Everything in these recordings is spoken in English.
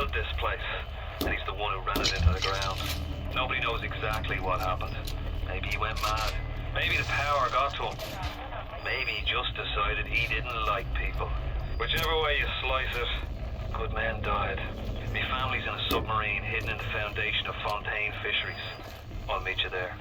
built this place, and he's the one who ran it into the ground. Nobody knows exactly what happened. Maybe he went mad. Maybe the power got to him. Maybe he just decided he didn't like people. Whichever way you slice it, good men died. My family's in a submarine hidden in the foundation of Fontaine Fisheries. I'll meet you there.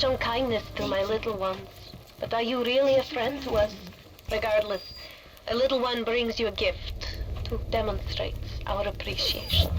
shown kindness to my little ones. But are you really a friend to us? Regardless, a little one brings you a gift to demonstrate our appreciation.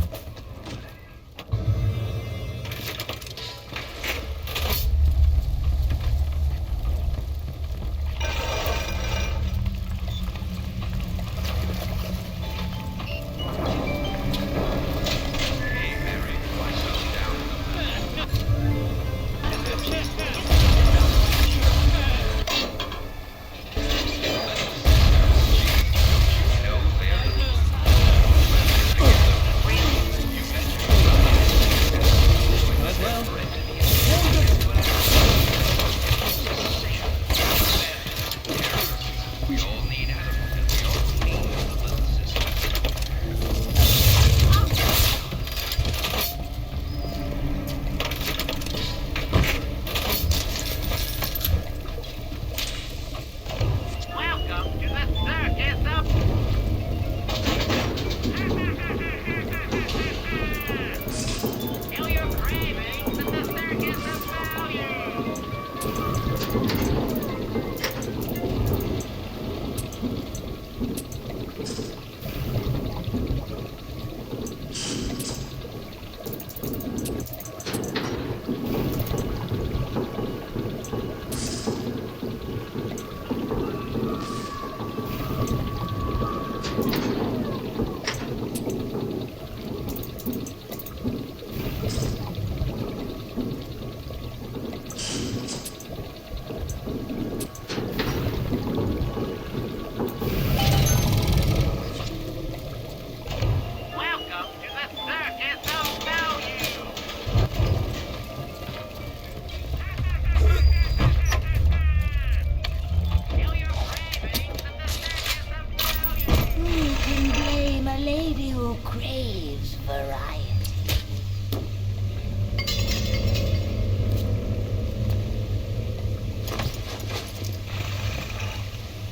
Craves variety.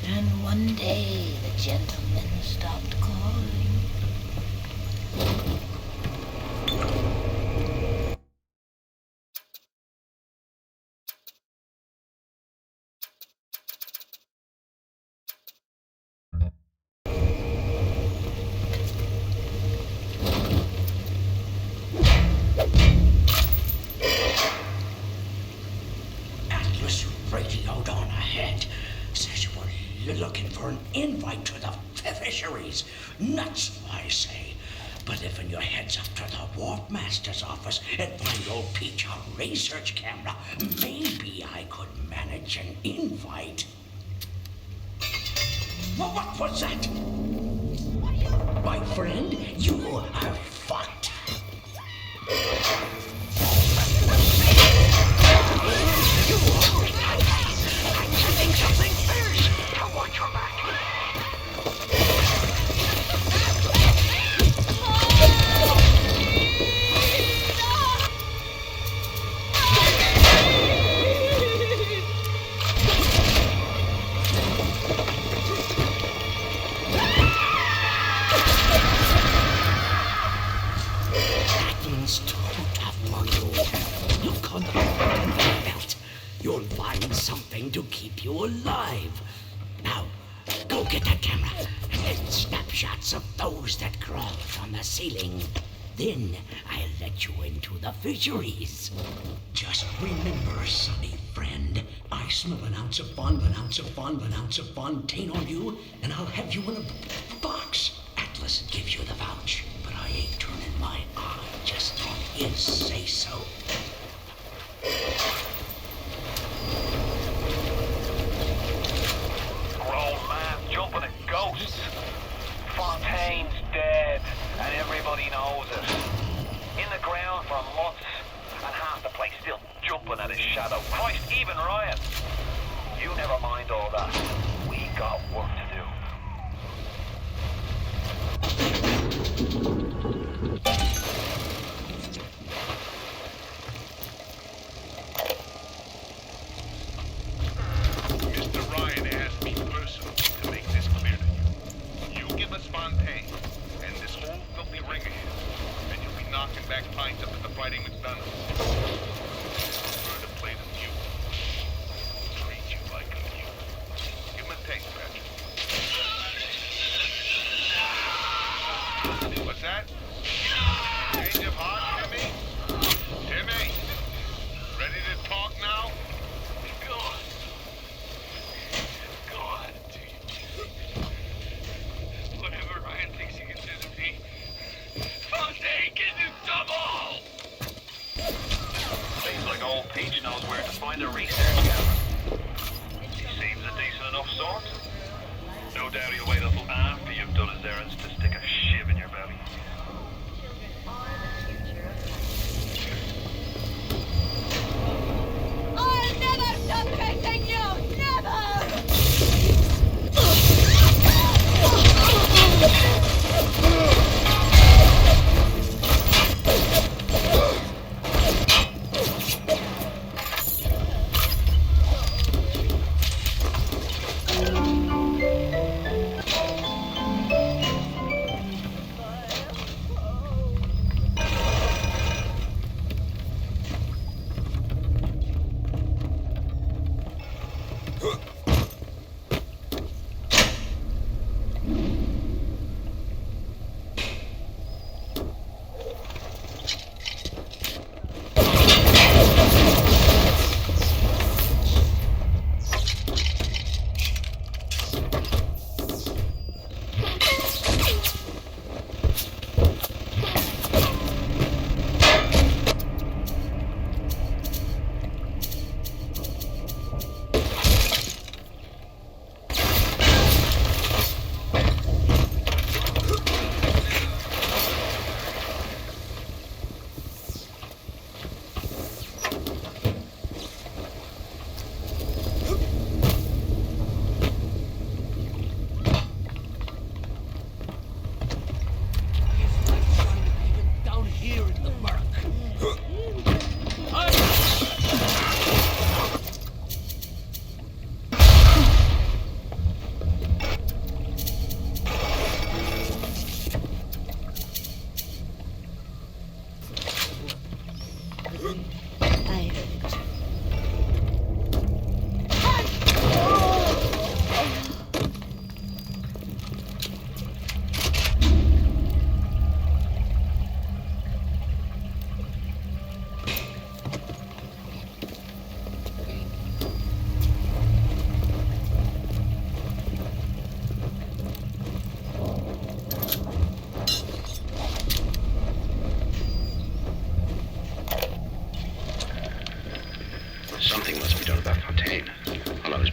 And one day the gentleman stopped calling. Radioed on ahead. Says you were looking for an invite to the fisheries. Nuts, I say. But if your head's up to the Warp Master's office and find old Peach a research camera, maybe I could manage an invite. Well, what was that? My friend, you are fucked. Something first. Now watch your back. That one's too tough for you. Look on the front of the belt. You'll find something to keep you alive. Now, go get that camera and get snapshots of those that crawl from the ceiling. Then I'll let you into the fisheries. Just remember, sonny friend, I smell an ounce of fun, an ounce of fun, an ounce of fontaine on you, and I'll have you in a box. Atlas gives you the vouch, but I ain't turning my eye just on his say-so. Grown man jumping at ghosts. Fontaine's dead, and everybody knows it. In the ground for months, and half the place still jumping at his shadow. Christ, even Ryan. You never mind all that. We got work to do.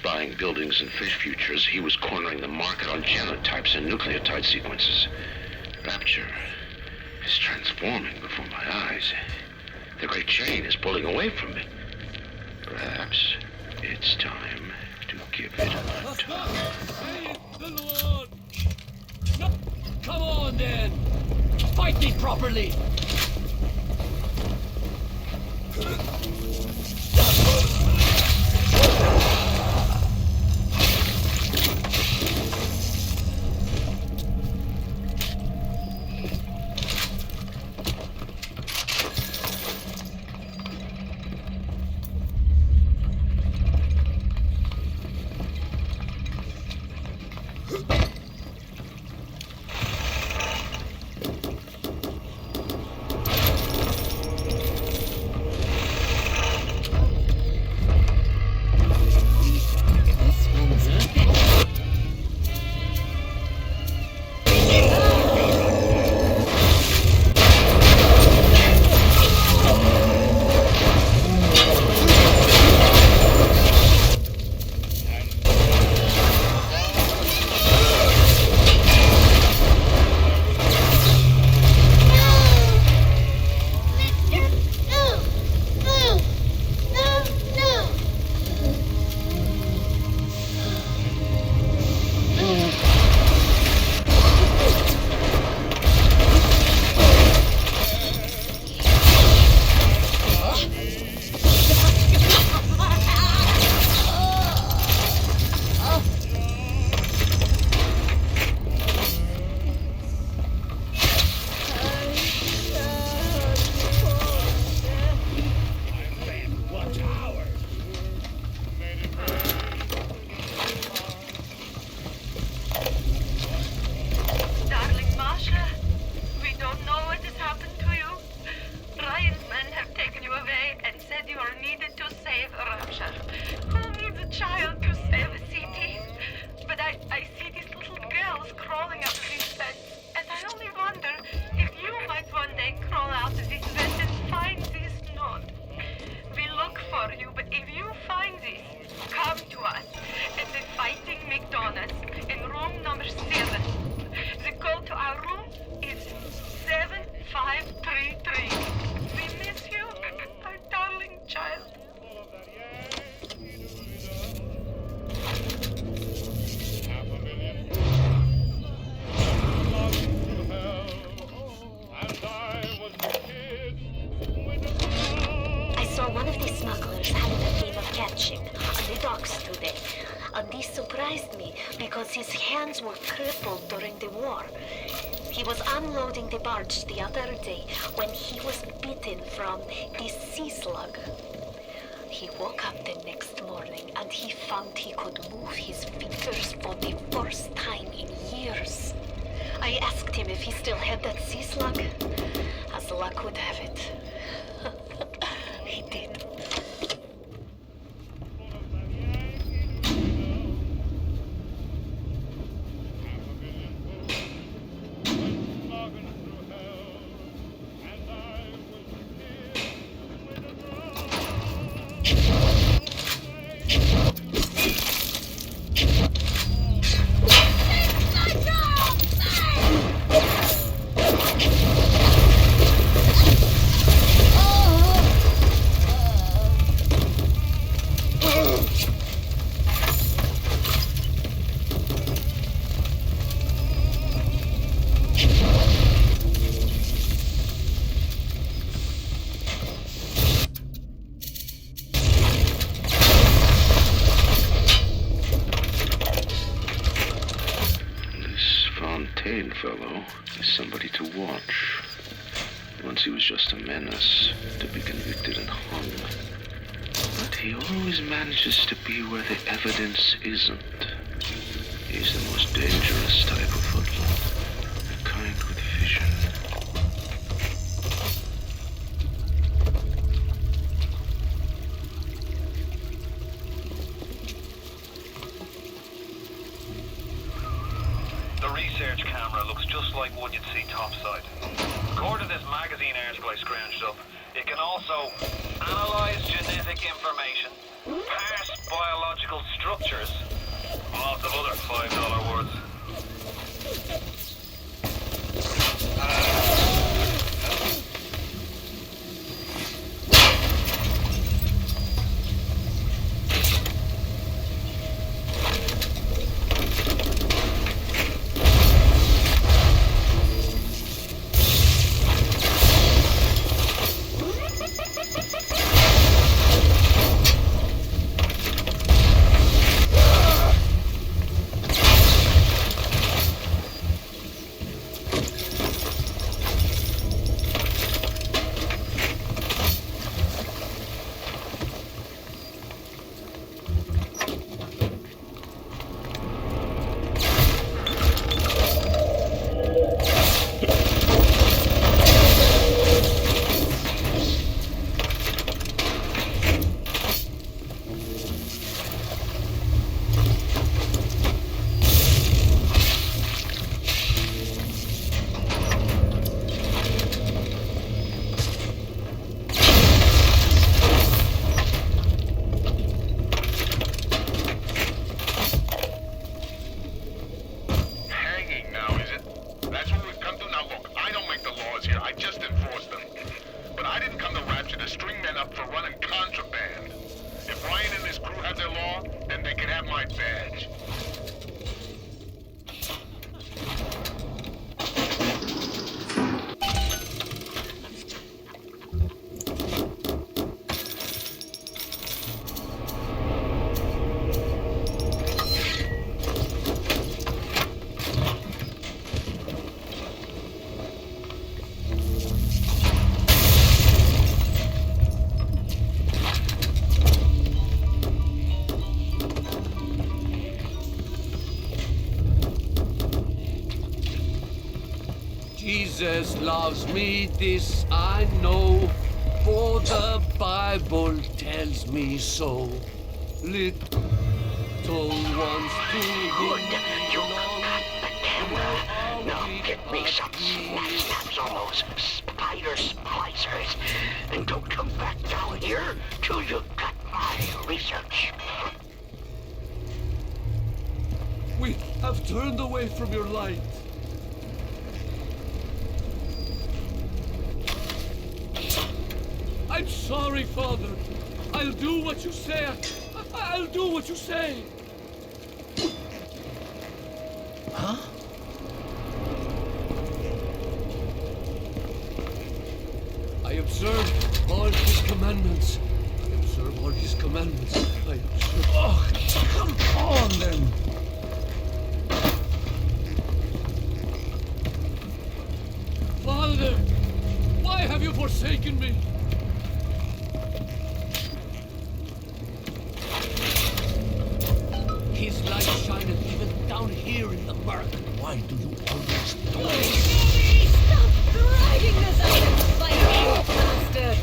buying buildings and fish futures, he was cornering the market on genotypes and nucleotide sequences. Rapture is transforming before my eyes. The Great Chain is pulling away from me. Perhaps it's time to give it a try. Save the Lord! No, come on then! Fight me properly! His hands were crippled during the war. He was unloading the barge the other day when he was bitten from the sea slug. He woke up the next morning and he found he could move his fingers for the first time in years. I asked him if he still had that sea slug. As luck would have it, he did. Fellow is somebody to watch. Once he was just a menace, to be convicted and hung. But he always manages to be where the evidence isn't. He's the most dangerous type of hoodlum, the kind with vision. The research camera looks just like one you'd see topside. According to this magazine article I scrounged up, it can also analyze genetic information, parse biological structures. Lots of other $5 words. Jesus loves me, this I know, for the Bible tells me so. Little ones to Good. You got the camera. Now get me some snaps on those spider splicers. And don't come back down here till you've got my research. We have turned away from your light. I'm sorry, Father. I'll do what you say. I'll do what you say. Huh? I observe all his commandments. I observe all his commandments. I observe... Oh, come on then. Father, why have you forsaken me? His light shineth even down here in the murk. Why do you always do Stop this? dragging this out and fight, you bastard!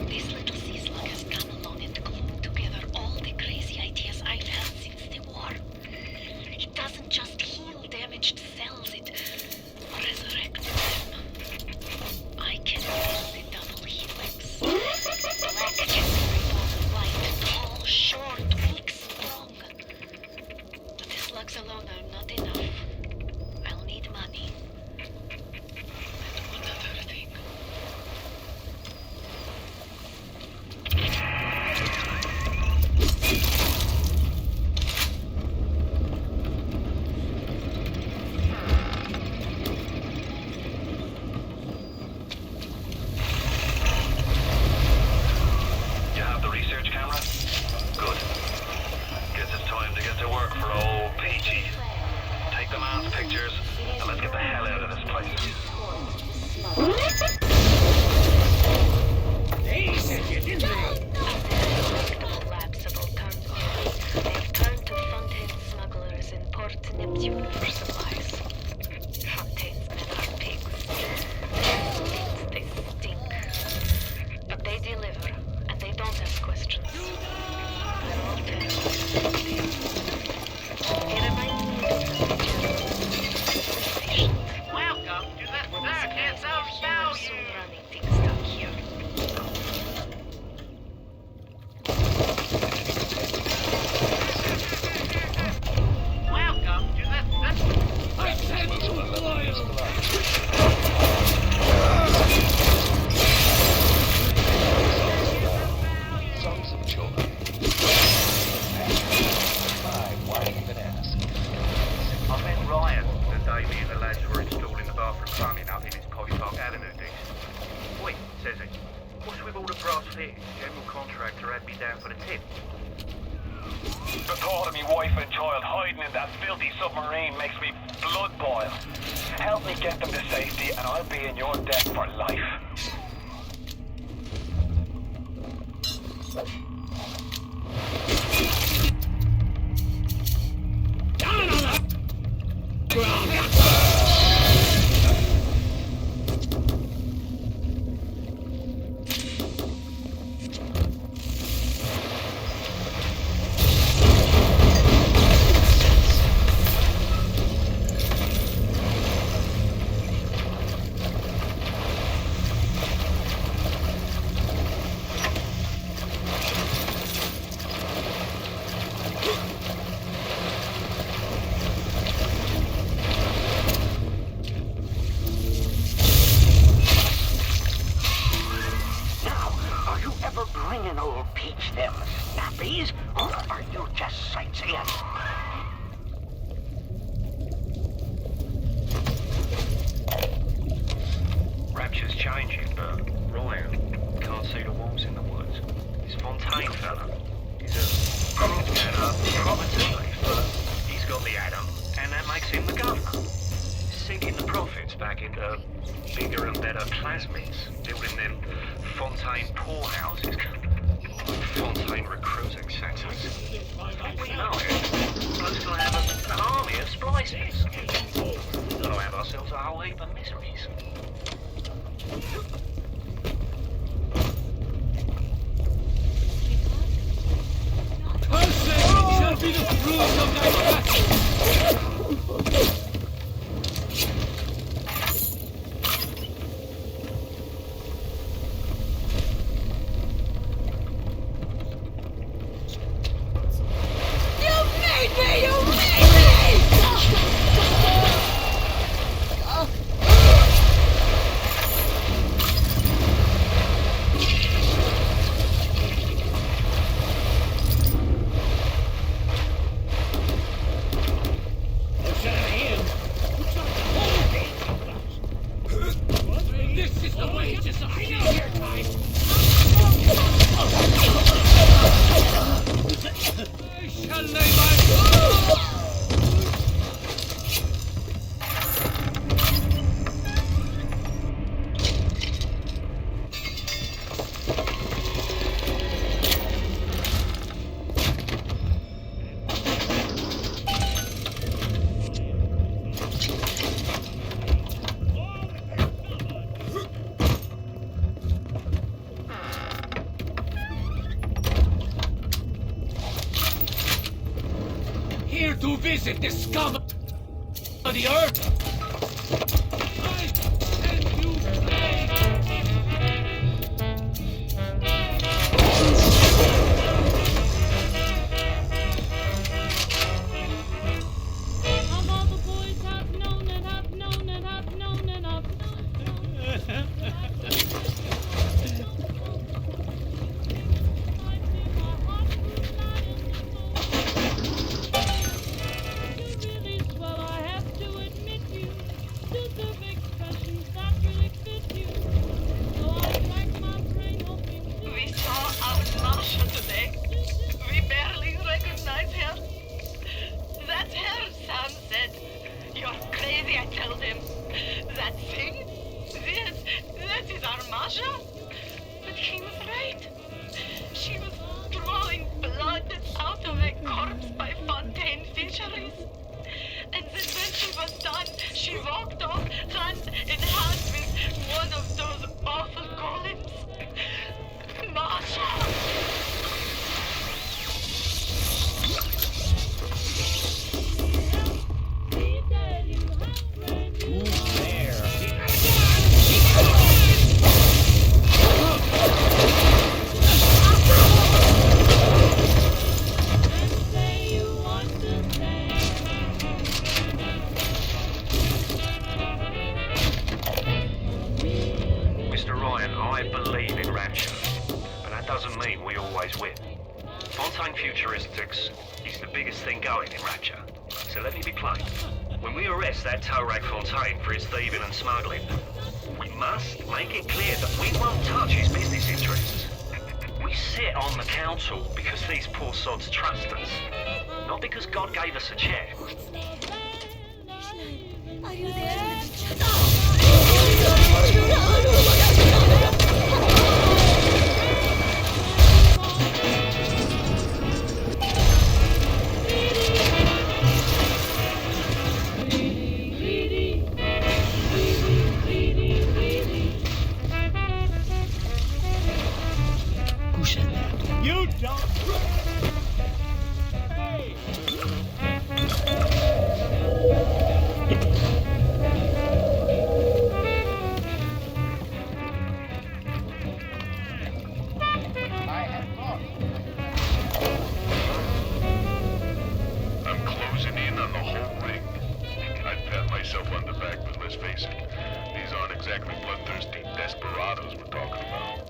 This little sea slug has come along and glued together all the crazy ideas I've had since the war. It doesn't just heal damaged cells, it resurrects them. I can feel the double helix. Black canary, white, tall, short, weak, strong. But the slugs alone are not enough. I'll need money. And one other thing. You have the research camera? Good. Guess it's time to get to work for old Peachy. Take the man's pictures, and let's get the hell out of this place. They said you didn't they? Collapsible cargoes. They've turned to Fontaine smugglers in Port Neptune for supplies. Fontaine's men are pigs. They stink. But they deliver, and they don't ask questions. They're all terrible. They remind me of the patient. Welcome to the circus of Soon value. running things down here. Welcome to the I said you were loyal. Songs of children. Why even ask? I met Ryan the day me and the lads were installing the bathroom plumbing up in his Polly Park Avenue dish. Wait, says he. What's with all the brass fittings? General contractor had me down for the tip. The thought of me wife and child hiding in that filthy submarine makes me blood boil. Help me get them to safety and I'll be in your debt for life. Down on the ground. Now, are you ever bringing old Peach them snappies, or are you just sightseeing? Rapture's changing, but Ryan can't see the wolves in the woods. This Fontaine fella is a proper tea leaf, but he's got the Adam, and that makes him the governor. Sinking the profits back into bigger and better plasmids, building them Fontaine poorhouses, Fontaine recruiting centres. We know it. Bloke's gonna have an army of splicers. We've got to have ourselves a whole heap of miseries. I said it shall be the fruit of thy passion. visit the scum of the earth. I and you play. Of all the boys I've known and I've known and I've known and I've We saw our Marsha today. We barely recognize her. That's her, Sam said. You're crazy, I told him. That thing? That is our Marsha? But he was right. She was drawing blood out of a corpse by Fontaine Fisheries. And then when she was done, she walked off hand in hand with one of those awful golems. Marsha! Mr. Ryan, I believe in rapture, but that doesn't mean we always win. Fontaine Futuristics is the biggest thing going in rapture. So let me be plain. When we arrest that tow rag Fontaine for his thieving and smuggling, we must make it clear that we won't touch his business interests. We sit on the council because these poor sods trust us, not because God gave us a chair. Are you there? Who said that? You don't. Hey! I'm closing in on the whole ring. I'd pat myself on the back, but let's face it, these aren't exactly bloodthirsty desperados we're talking about.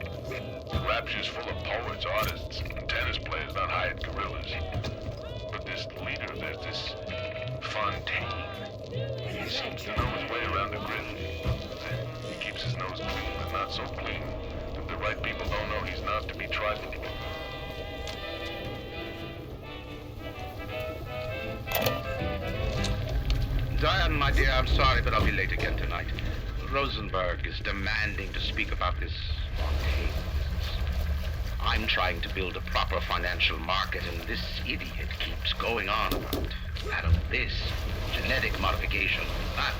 Rapture's full of poets, artists, and tennis players, not hired guerrillas. But this leader of theirs, this Fontaine, he seems to know his way around the grizzly. He keeps his nose clean, but not so clean that the right people don't know he's not to be trifled with. Diane, my dear, I'm sorry, but I'll be late again tonight. Rosenberg is demanding to speak about this Fontaine business. I'm trying to build a proper financial market, and this idiot keeps going on about Adam this, genetic modification, that.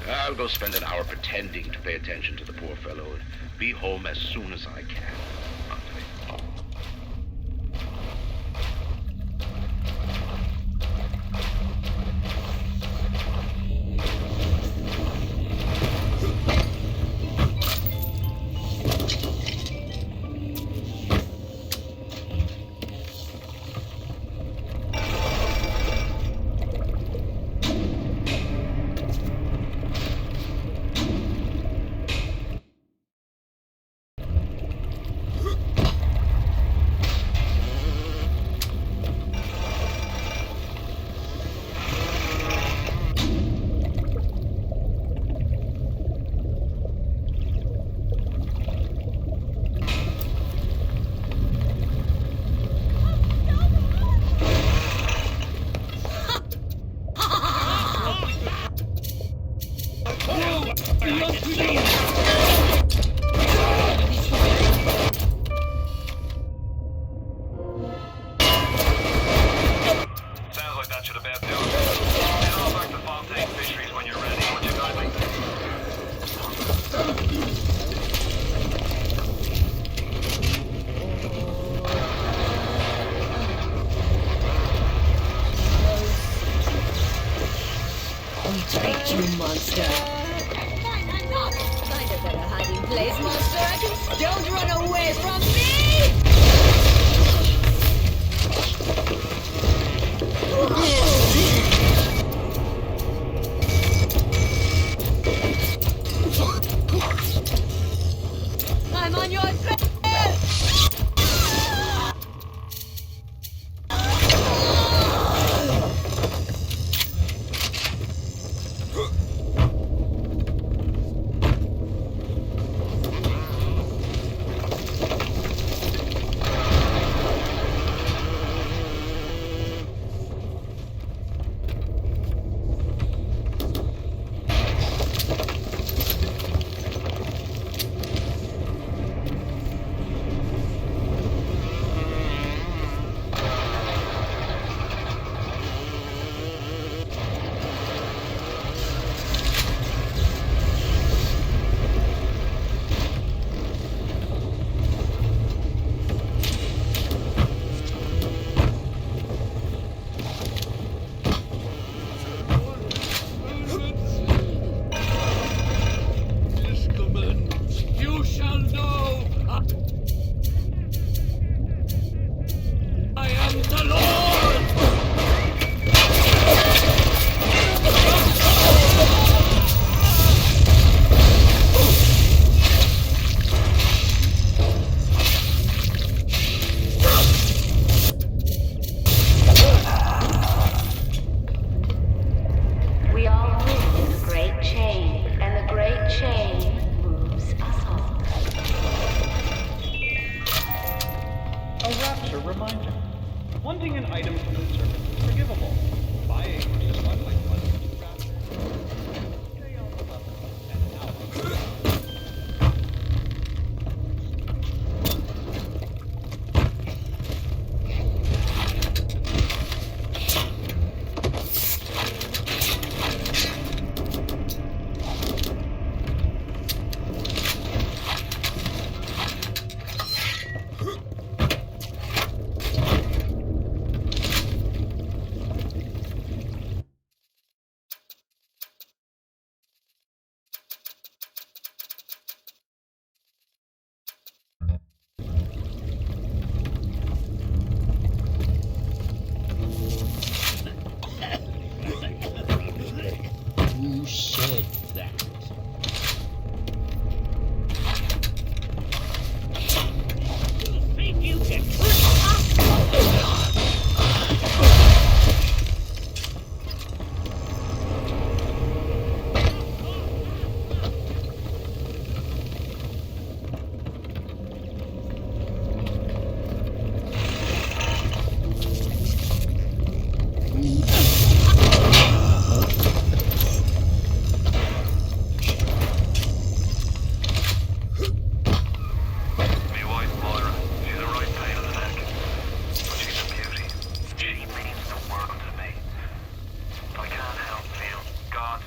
I'll go spend an hour pretending to pay attention to the poor fellow and be home as soon as I can. monster! Fine, I'm not! Find a better hiding place, monster! Don't run away from me! I'm on your trail! You shall know! I am the Lord! We all move in the great chain, and the great chain moves us all. A rapture reminder. Wanting an item from the servant is forgivable. Buying or smuggling one to rapture. Stay on the level and out. Who said that? You think you can Me wife, Moira, she's a right pain in the neck. But she's a beauty. She means the world to me. I can't help feel God's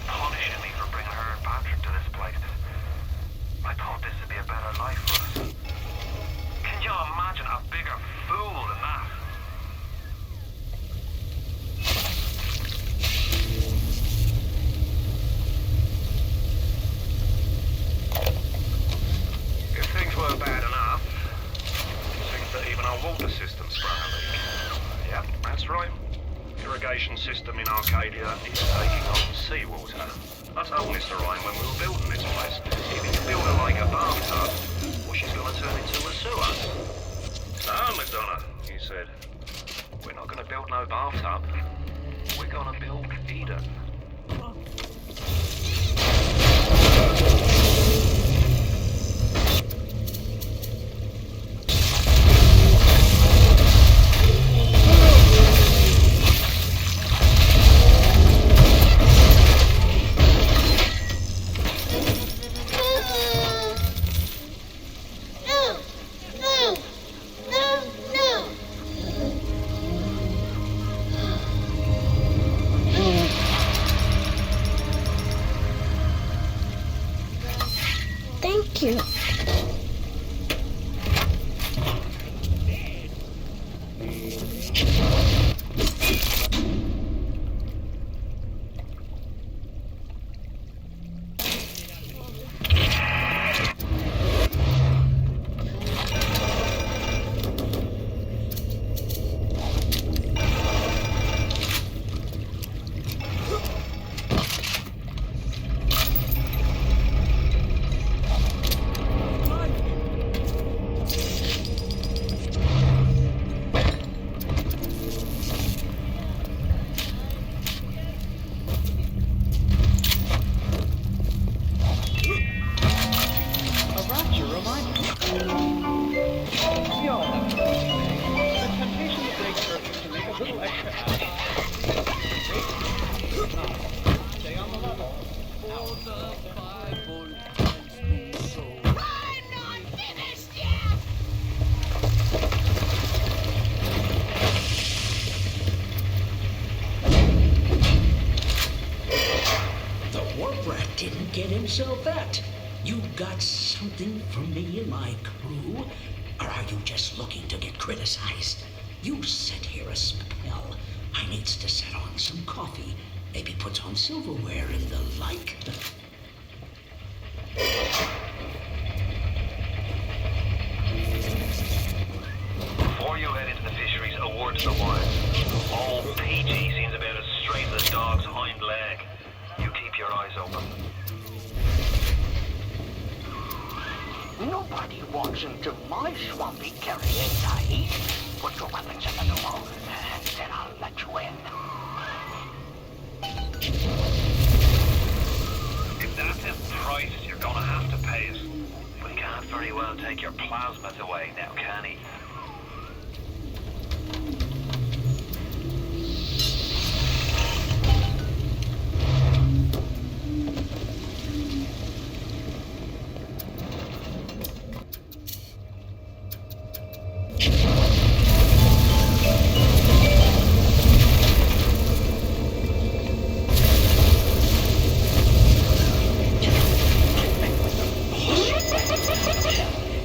punishing me for bringing her and Patrick to this place. I thought this would be a better life for us. Can you imagine a bigger fool than that? If things were bad enough, it seems that even our water system's sprung a leak. Yeah, that's right. Irrigation system in Arcadia is taking on seawater. I told Mr. Ryan when we were building this place, if you build her like a bathtub, well, she's gonna turn into a sewer. No, McDonough, he said. We're not gonna build no bathtub. We're gonna build Eden. Thank you. For the Bible tells me so. I'm not finished yet! The warp rat didn't get himself out. You got something from me and my crew? Or are you just looking to get criticized? You set here a spell. I needs to set on some coffee. Maybe put on silverware and the like. Before you head into the fisheries, a word to the wise. Old PG seems about as straight as a dog's hind leg. You keep your eyes open. Nobody walks into my swampy carrying heat. Put your weapons in the door, and then I'll let you in. If that's in price, you're gonna have to pay it. But he can't very well take your plasmas away now, can he?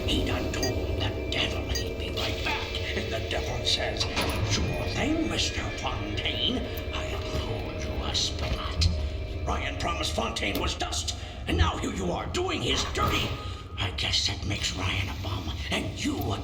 He done told the devil he'd be right back. And the devil says, sure thing, Mr. Fontaine. I'll hold you a spot. Ryan promised Fontaine was dust, and now here you are doing his dirty. I guess that makes Ryan a bum, and you a...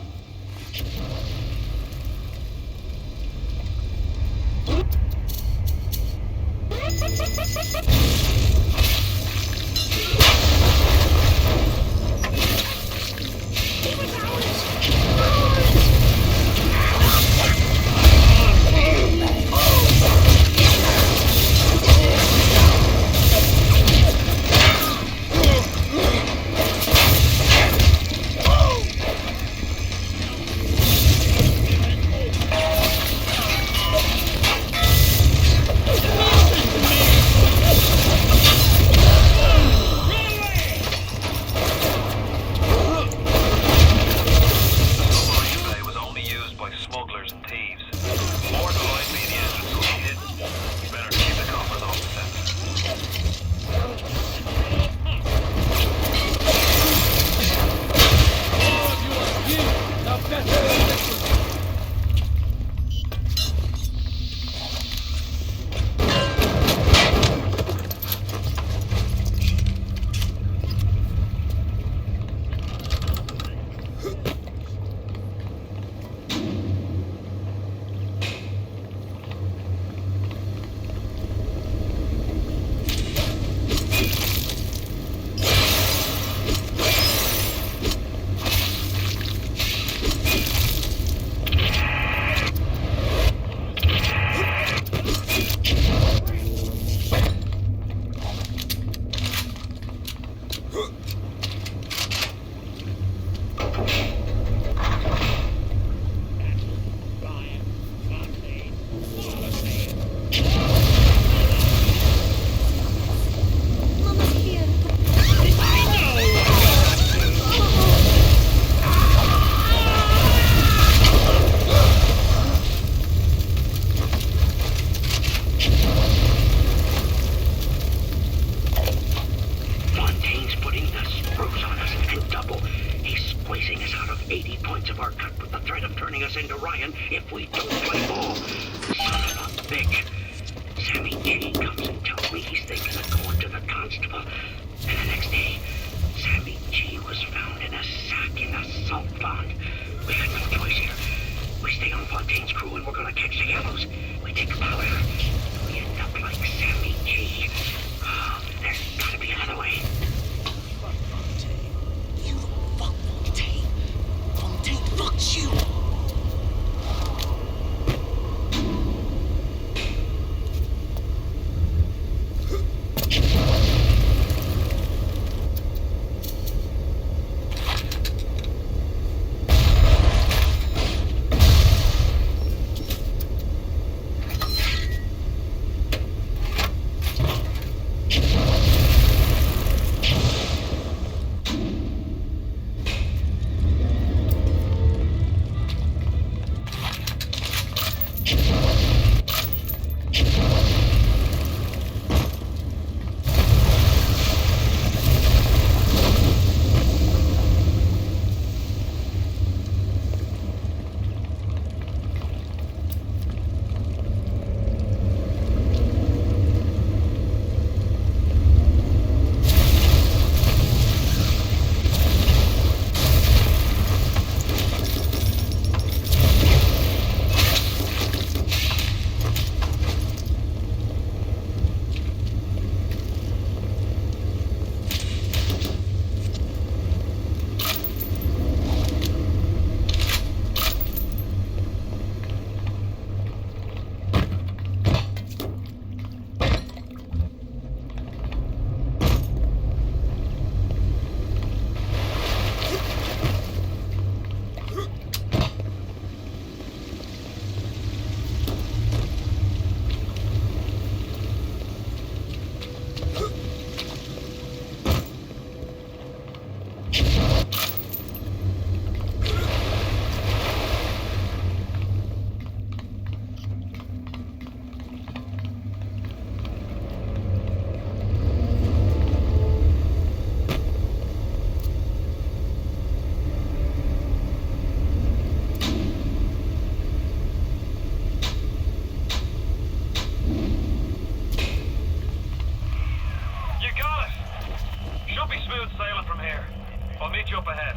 I'll meet you up ahead.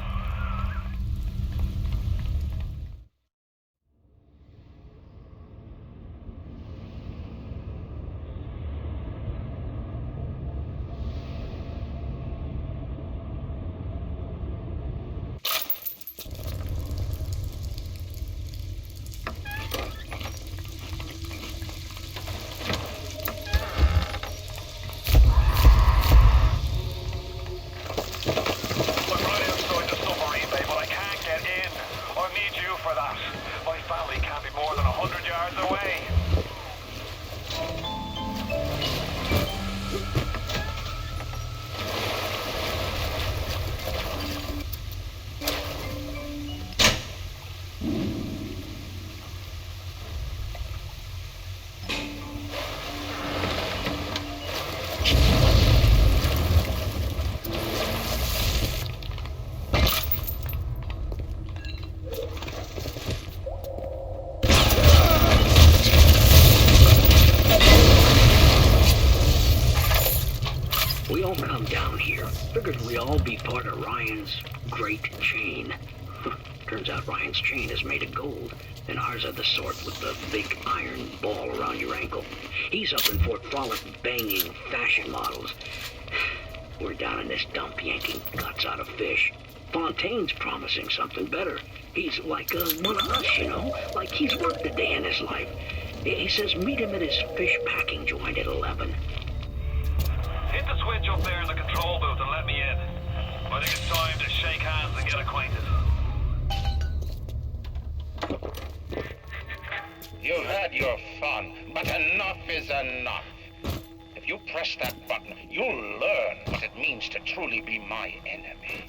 We all come down here. Figured we all be part of Ryan's great chain. Turns out Ryan's chain is made of gold, and ours are the sort with the big iron ball around your ankle. He's up in Fort Frolic banging fashion models. We're down in this dump yanking guts out of fish. Fontaine's promising something better. He's like one of us, you know? Like he's worked a day in his life. He says meet him at his fish packing joint at 11. Hit the switch up there in the control booth and let me in. I think it's time to shake hands and get acquainted. You've had your fun, but enough is enough. If you press that button, you'll learn what it means to truly be my enemy.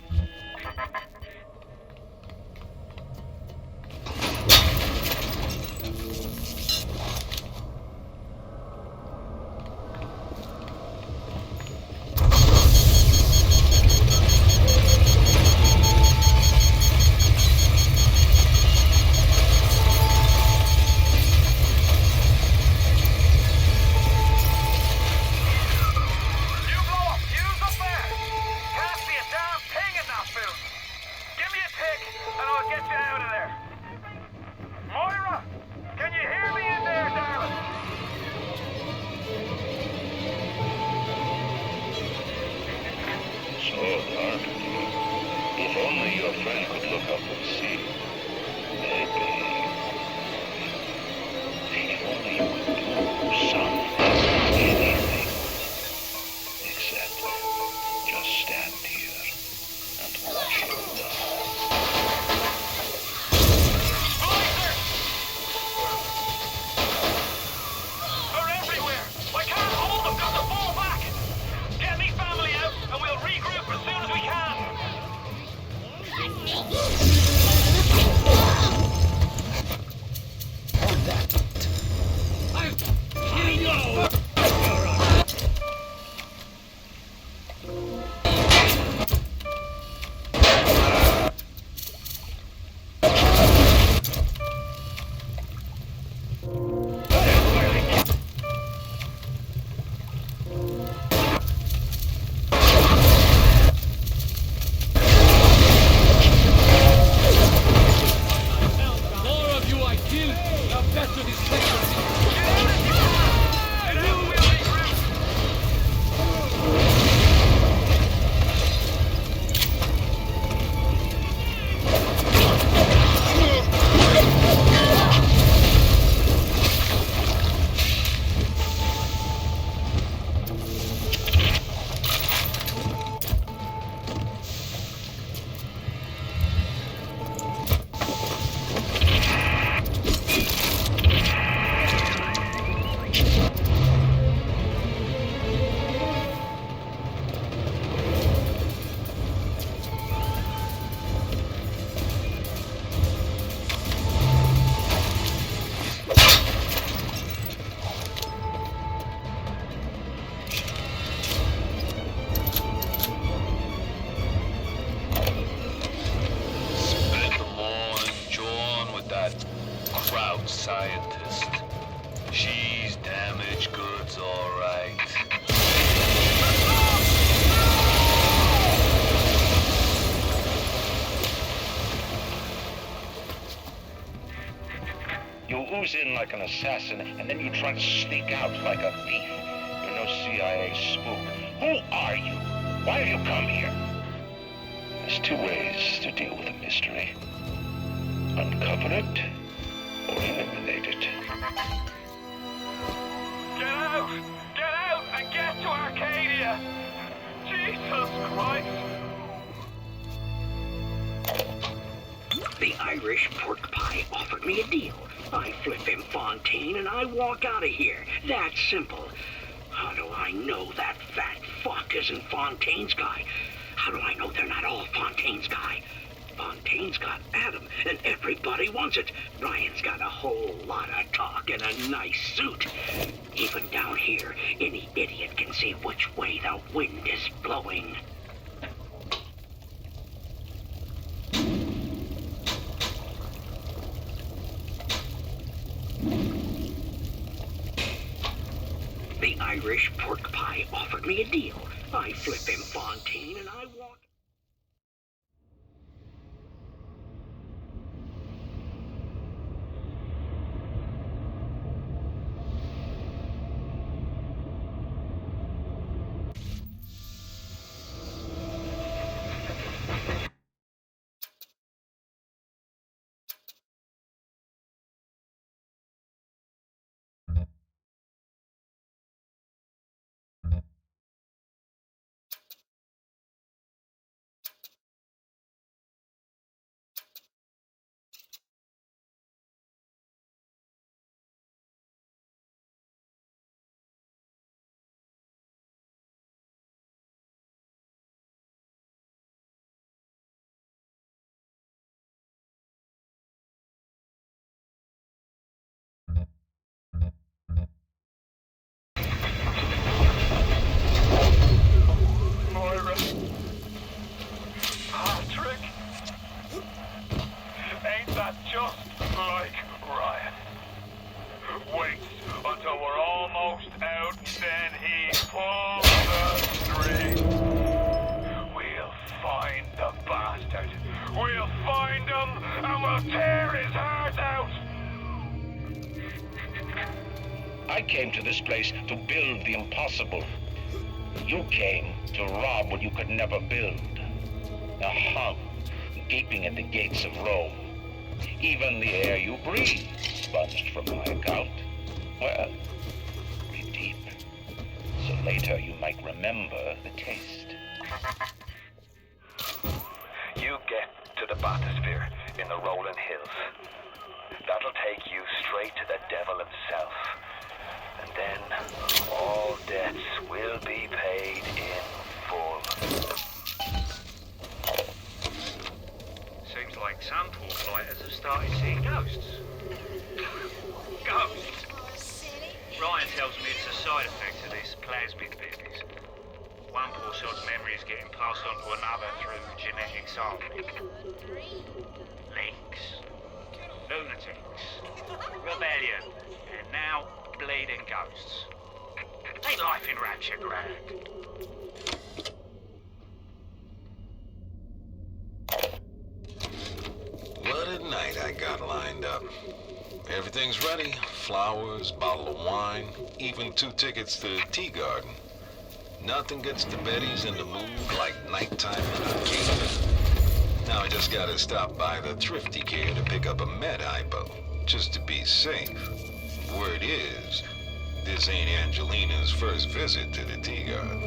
Scientist. She's damaged goods, all right. cruise in like an assassin, and then you try to sneak out like a thief. You're no CIA spook. Who are you? Why have you come here? There's two ways to deal with a mystery. Uncover it, or eliminate it. Get out! Get out and get to Arcadia! Jesus Christ! The Irish pork pie offered me a deal. I flip him Fontaine and I walk out of here. That simple. How do I know that fat fuck isn't Fontaine's guy? How do I know they're not all Fontaine's guy? Fontaine's got Adam, and everybody wants it. Ryan's got a whole lot of talk and a nice suit. Even down here, any idiot can see which way the wind is blowing. The Irish pork pie offered me a deal. I flip him Fontaine and I walk... Moira. Patrick. Ain't that just like Ryan? Wait until we're almost out and then he pulls the string. We'll find the bastard. We'll find him and we'll tear his heart out. I came to this place to build the impossible. You came to rob what you could never build. A hum gaping at the gates of Rome. Even the air you breathe sponged from my account. Well, breathe deep, so later you might remember the taste. You get to the bathysphere in the rolling hills. That'll take you straight to the devil himself. And then all debts will be paid in full. Seems like some poor flighters have started seeing ghosts. Ghosts? Ryan tells me it's a side effect of this plasmid business. One poor sod's memory is getting passed on to another through genetic sampling. Links, lunatics, rebellion, and now bleeding ghosts. Ain't life in Rapture grand? What a night I got lined up. Everything's ready. Flowers, bottle of wine, even 2 tickets to the tea garden. Nothing gets the Bettys in the mood like nighttime in Arcadia. Now I just gotta stop by the Thrifty Care to pick up a med hypo, just to be safe. Word is, this ain't Angelina's first visit to the tea garden.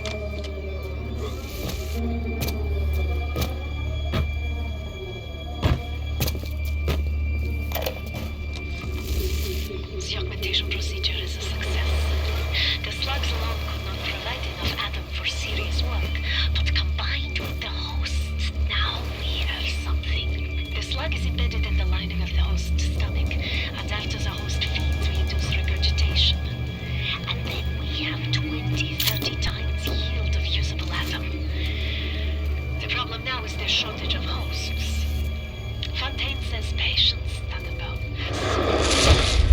The augmentation procedure is a success. The slugs alone could not provide enough Adam for serious work, but combined with the hosts, now we have something. The slug is embedded in the lining of the host's stomach, and after the host feeds, we induce regurgitation. And then we have 20-30 times the yield of usable Adam. The problem now is the shortage of hosts. Fontaine says patience, Thunderbolt.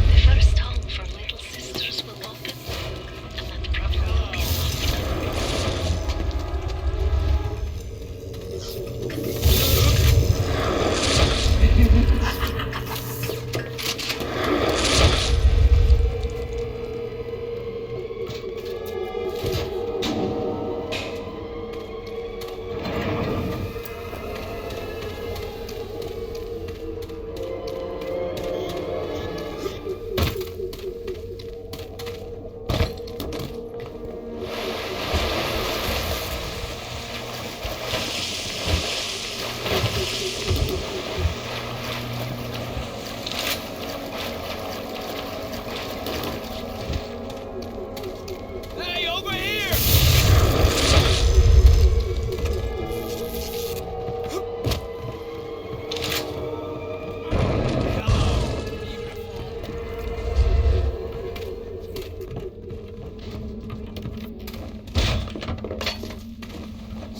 The first home for Little Sisters will open, and that problem will be solved.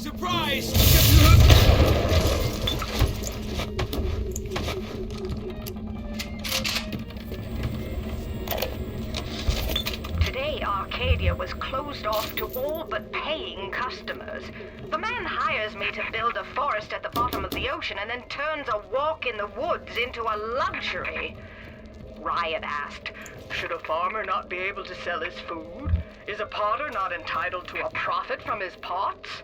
Surprise! Today, Arcadia was closed off to all but paying customers. The man hires me to build a forest at the bottom of the ocean and then turns a walk in the woods into a luxury. Riot asked, should a farmer not be able to sell his food? Is a potter not entitled to a profit from his pots?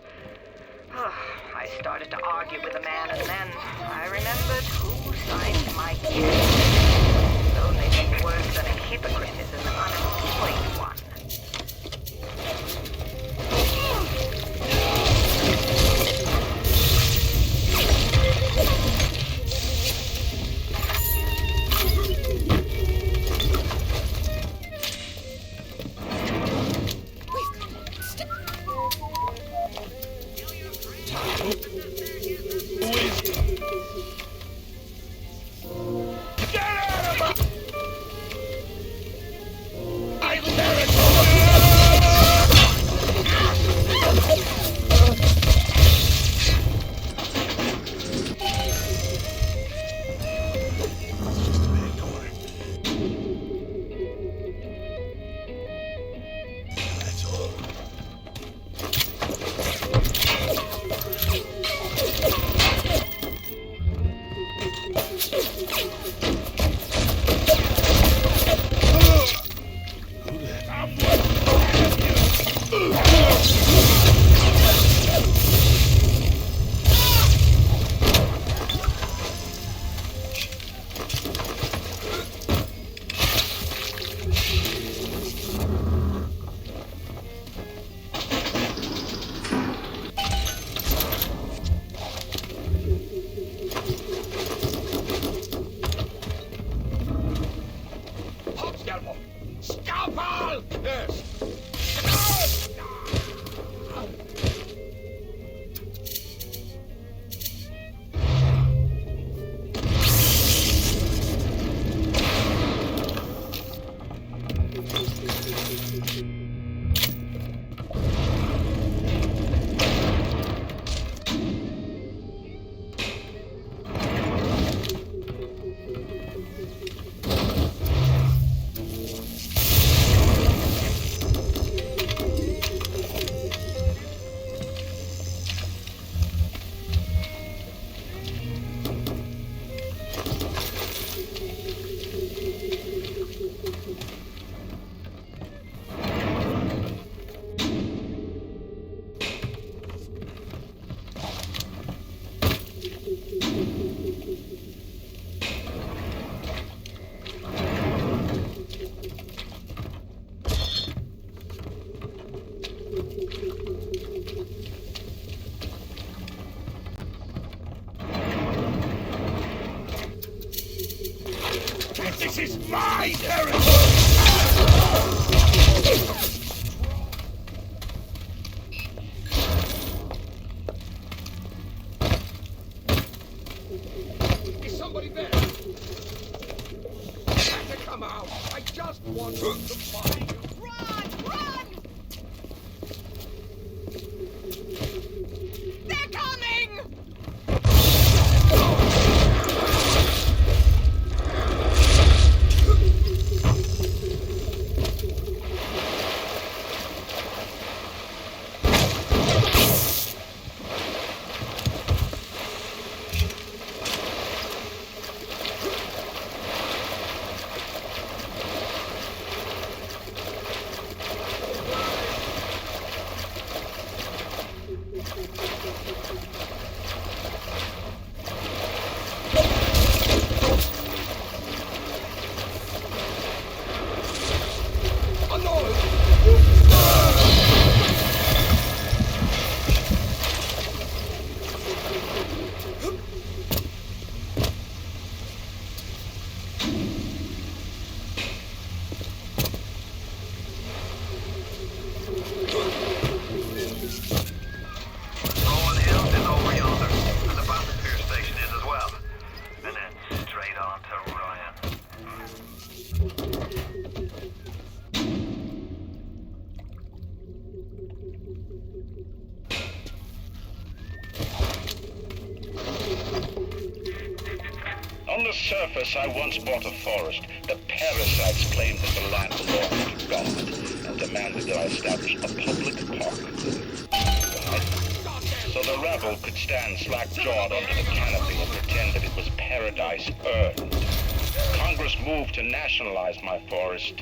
I started to argue with the man, and then I remembered who signed my gift. The only thing worse than a hypocrite is an unemployed one. This is my territory! Is somebody there? To come out. I just want to find you. Run! Run! They're coming! surface, I once bought a forest. The parasites claimed that the land belonged to God and demanded that I establish a public park. So the rebel could stand slack-jawed under the canopy and pretend that it was paradise earned. Congress moved to nationalize my forest.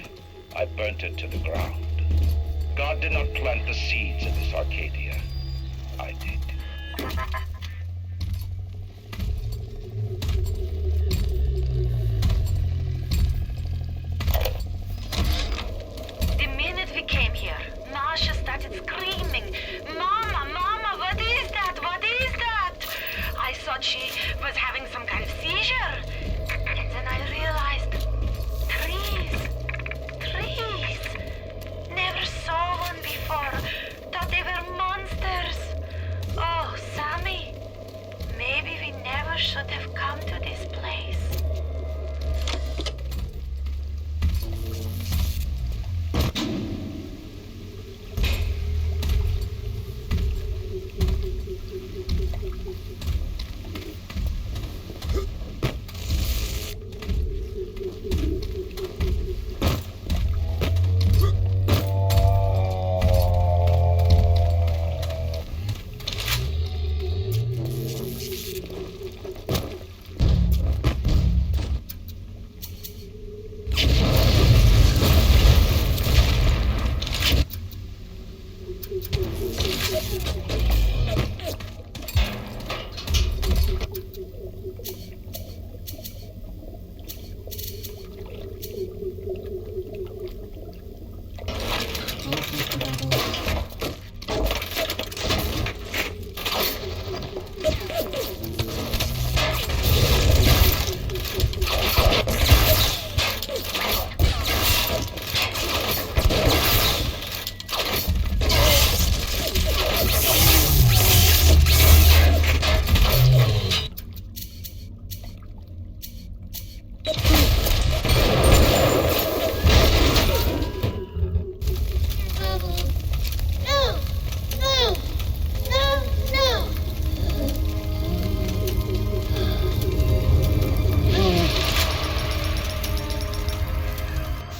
I burnt it to the ground. God did not plant the seeds of this Arcadia. I did. The minute we came here, Masha started screaming, Mama, Mama, what is that? What is that? I thought she was having some kind of seizure. And then I realized, trees. Never saw one before. Thought they were monsters. Oh, Sammy, maybe we never should have come to this place.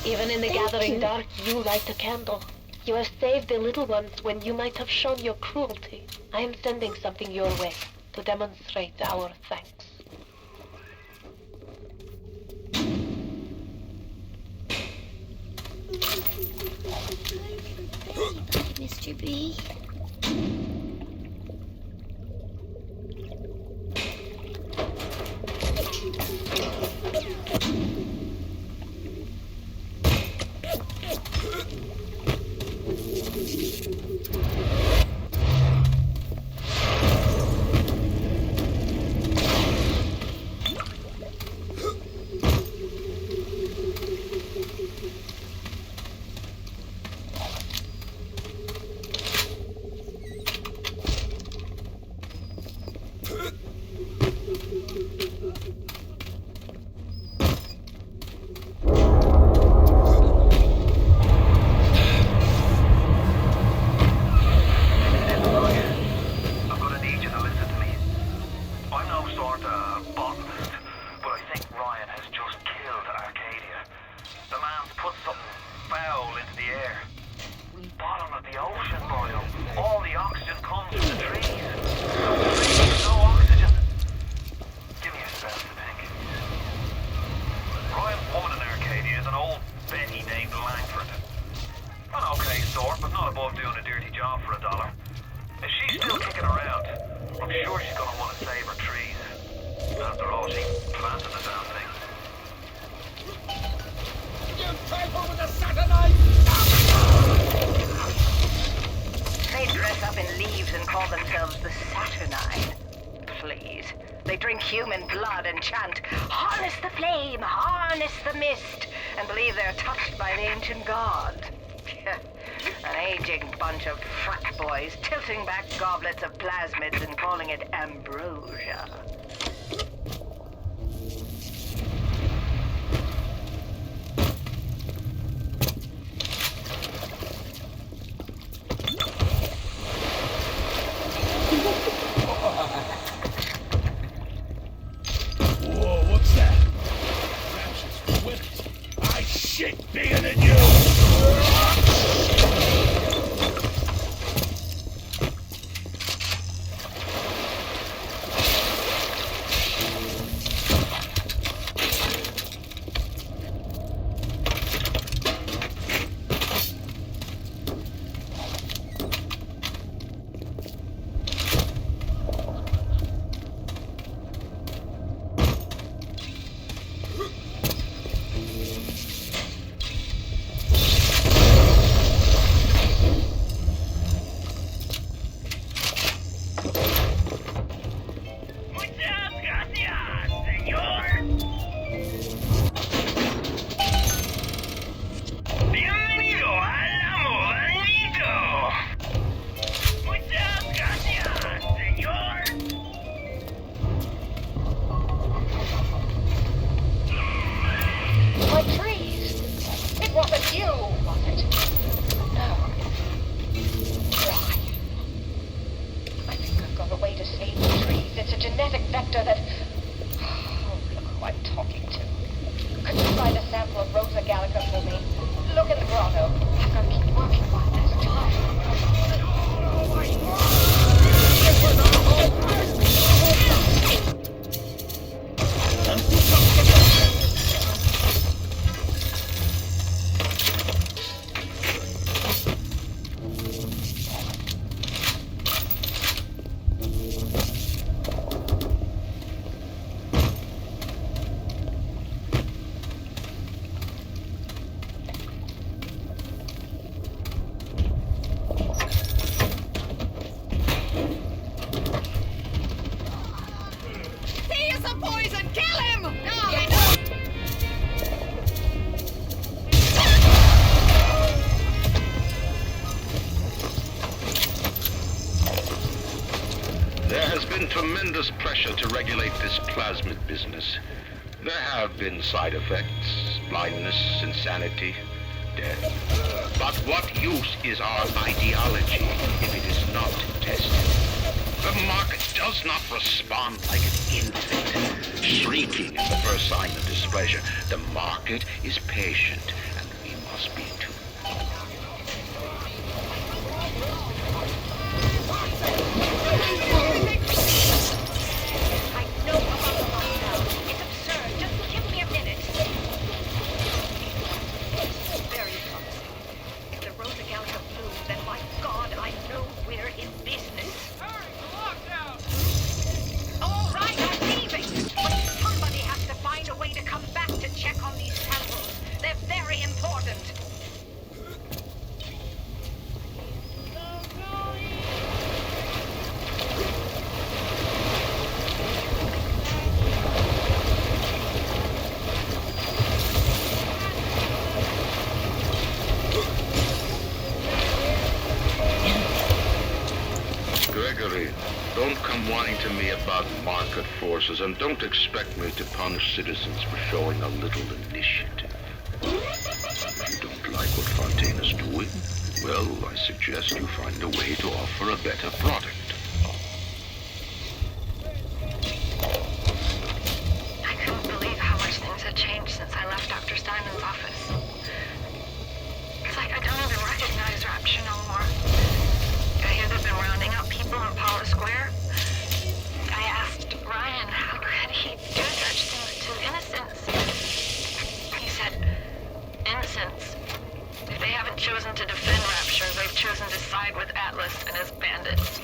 Even in the gathering dark, you light a candle. You have saved the little ones when you might have shown your cruelty. I am sending something your way to demonstrate our thanks. Mr. B. They dress up in leaves and call themselves the Saturnine. Please. They drink human blood and chant, harness the flame, harness the mist, and believe they're touched by the ancient gods. An aging bunch of frat boys tilting back goblets of plasmids and calling it ambrosia. Whoa, what's that? a way to save the trees. It's a genetic vector that... Oh, look who I'm talking to. Could you find a sample of Rosa gallica for me? Look in the grotto. I've got to keep working while there's time. He is a poison! Kill him! No! There has been tremendous pressure to regulate this plasmid business. There have been side effects, blindness, insanity, death. But what use is our ideology if it is not tested? The market does not respond like an infant, shrieking at the first sign of displeasure. The market is patient, and we must be too. I know about the lockdown. It's absurd. Just give me a minute. Very promising. If the Rosa gallica blooms, then my God, I know we're in business. Hurry, the lockdown! All right, I'm leaving. But somebody has to find a way to come back to check on these samples. They're very important. Gregory, don't come whining to me about market forces, and don't expect me to punish citizens for showing a little initiative. If you don't like what Fontaine is doing, well, I suggest you find a way to offer a better product. I couldn't believe how much things had changed since I left Dr. Steinman's office. It's like I don't even recognize Rapture no more. I hear they've been rounding up people in Paula Square. I asked Ryan how could he do such things to innocents. He said, innocents. If they haven't chosen to defend Rapture, they've chosen to side with Atlas and his bandits.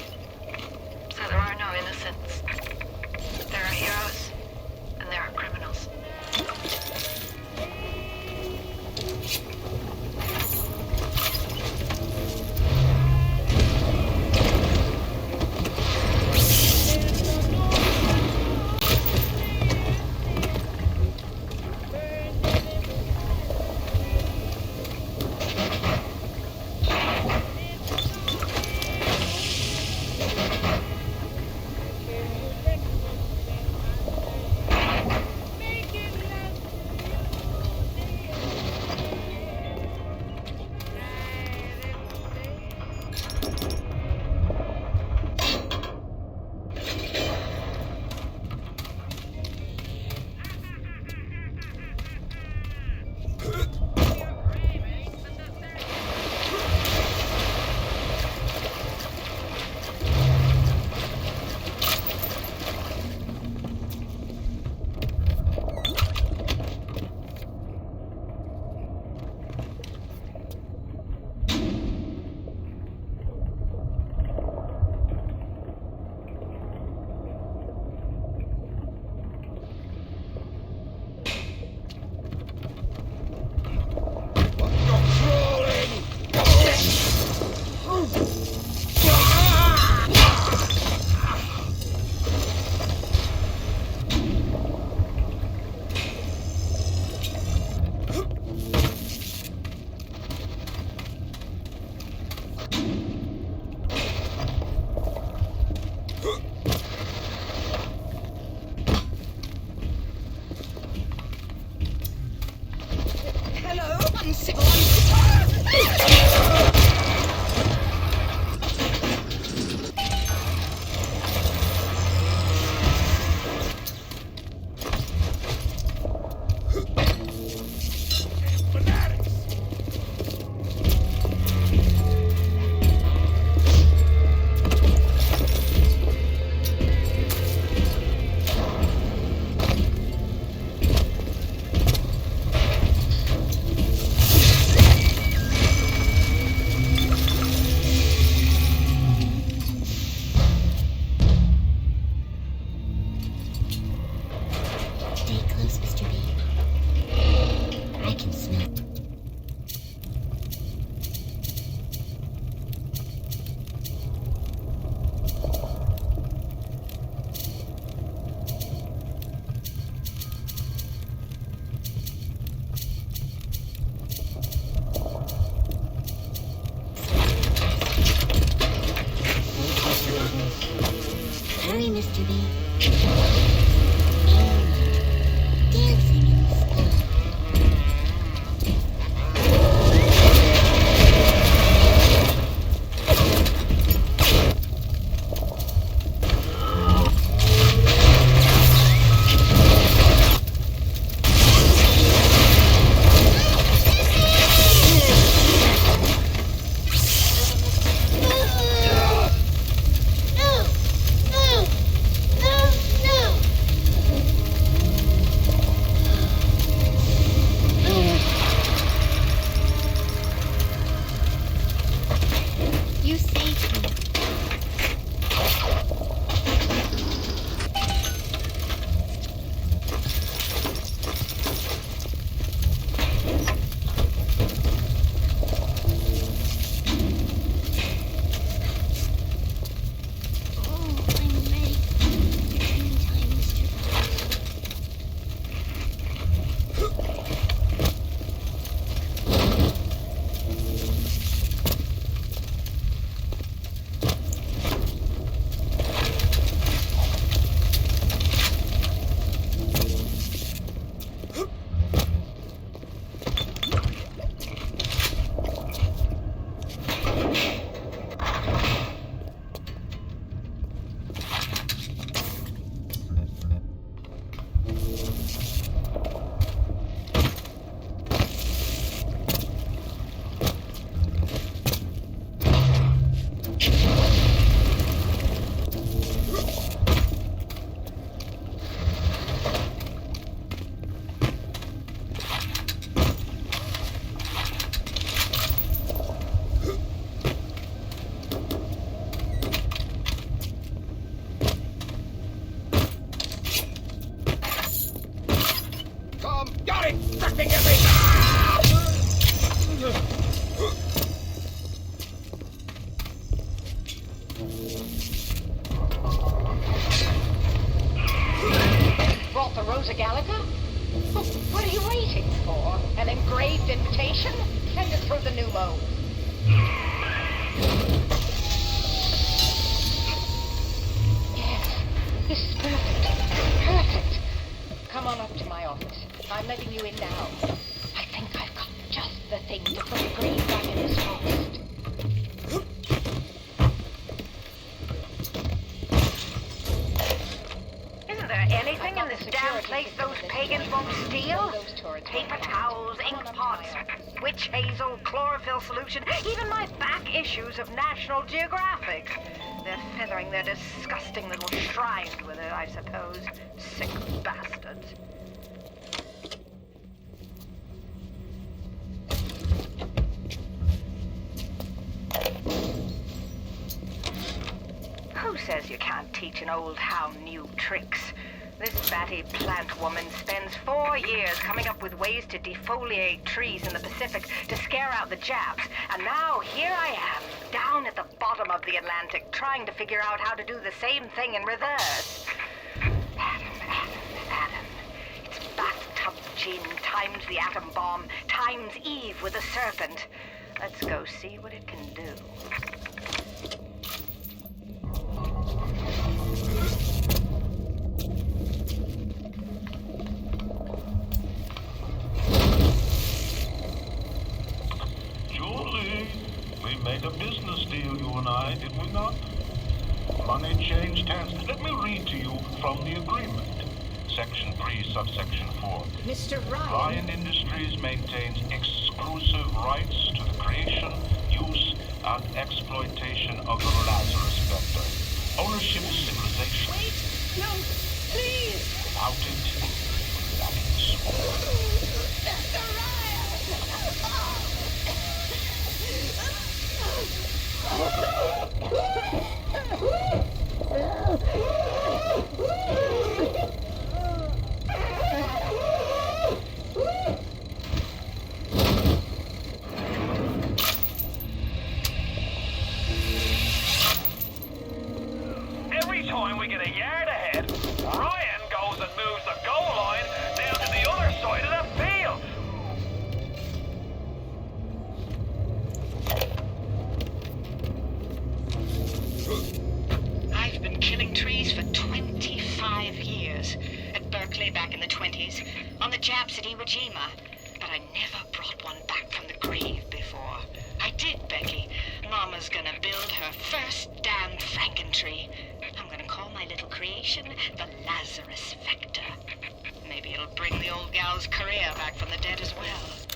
hurry, Mr. B. Dancing in the snow. You saved me. Oh, I'm ready. Anytime, Mr. Come, got it! Frickin' everything! Brought the Rosa Gallica? What are you waiting for? An engraved invitation? Send it through the pneumo. Yes, this is perfect. Perfect. Come on up to my office. I'm letting you in now. I think I've got just the thing to put the green back in this forest. Isn't there anything in this damn place those pagans won't steal? Paper towels, ink pots, witch hazel, chlorophyll solution, even my back issues of National Geographic. They're feathering their disgusting little shrines with it, I suppose. Sick bastards. Who says you can't teach an old hound new tricks? This batty plant woman spends 4 years coming up with ways to defoliate trees in the Pacific to scare out the Japs, and now here I am, down at the bottom of the Atlantic, trying to figure out how to do the same thing in reverse. Adam. It's bathtub gin times the atom bomb times Eve with a serpent. Let's go see what it can do. Julie, we made a business deal, you and I, did we not? Money changed hands. Let me read to you from the agreement. Section 3, subsection 4. Mr. Ryan. Ryan Industries maintains exclusive rights to the creation, use, and exploitation of the Lazarus Vector. Ownership is civilization. Wait! No! Please! Without it, that is Mr. Every time we get a yard ahead, Ryan goes and moves the goal years. At Berkeley back in the 20s, on the Japs at Iwo Jima. But I never brought one back from the grave before. I did, Becky. Mama's gonna build her first damn Frankentree. I'm gonna call my little creation the Lazarus Vector. Maybe it'll bring the old gal's career back from the dead as well.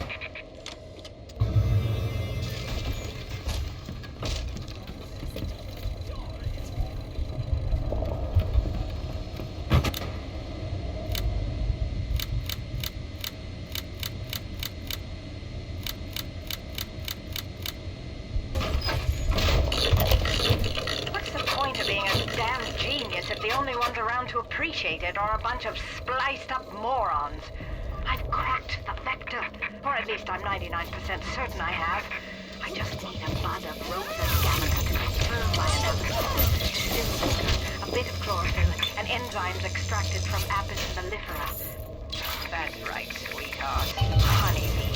If the only ones around to appreciate it are a bunch of spliced-up morons. I've cracked the vector, or at least I'm 99% certain I have. I just need a bud of Rosa gamma to confirm my analysis. A bit of chlorophyll and enzymes extracted from Apis mellifera. That's right, sweetheart. Honeybee.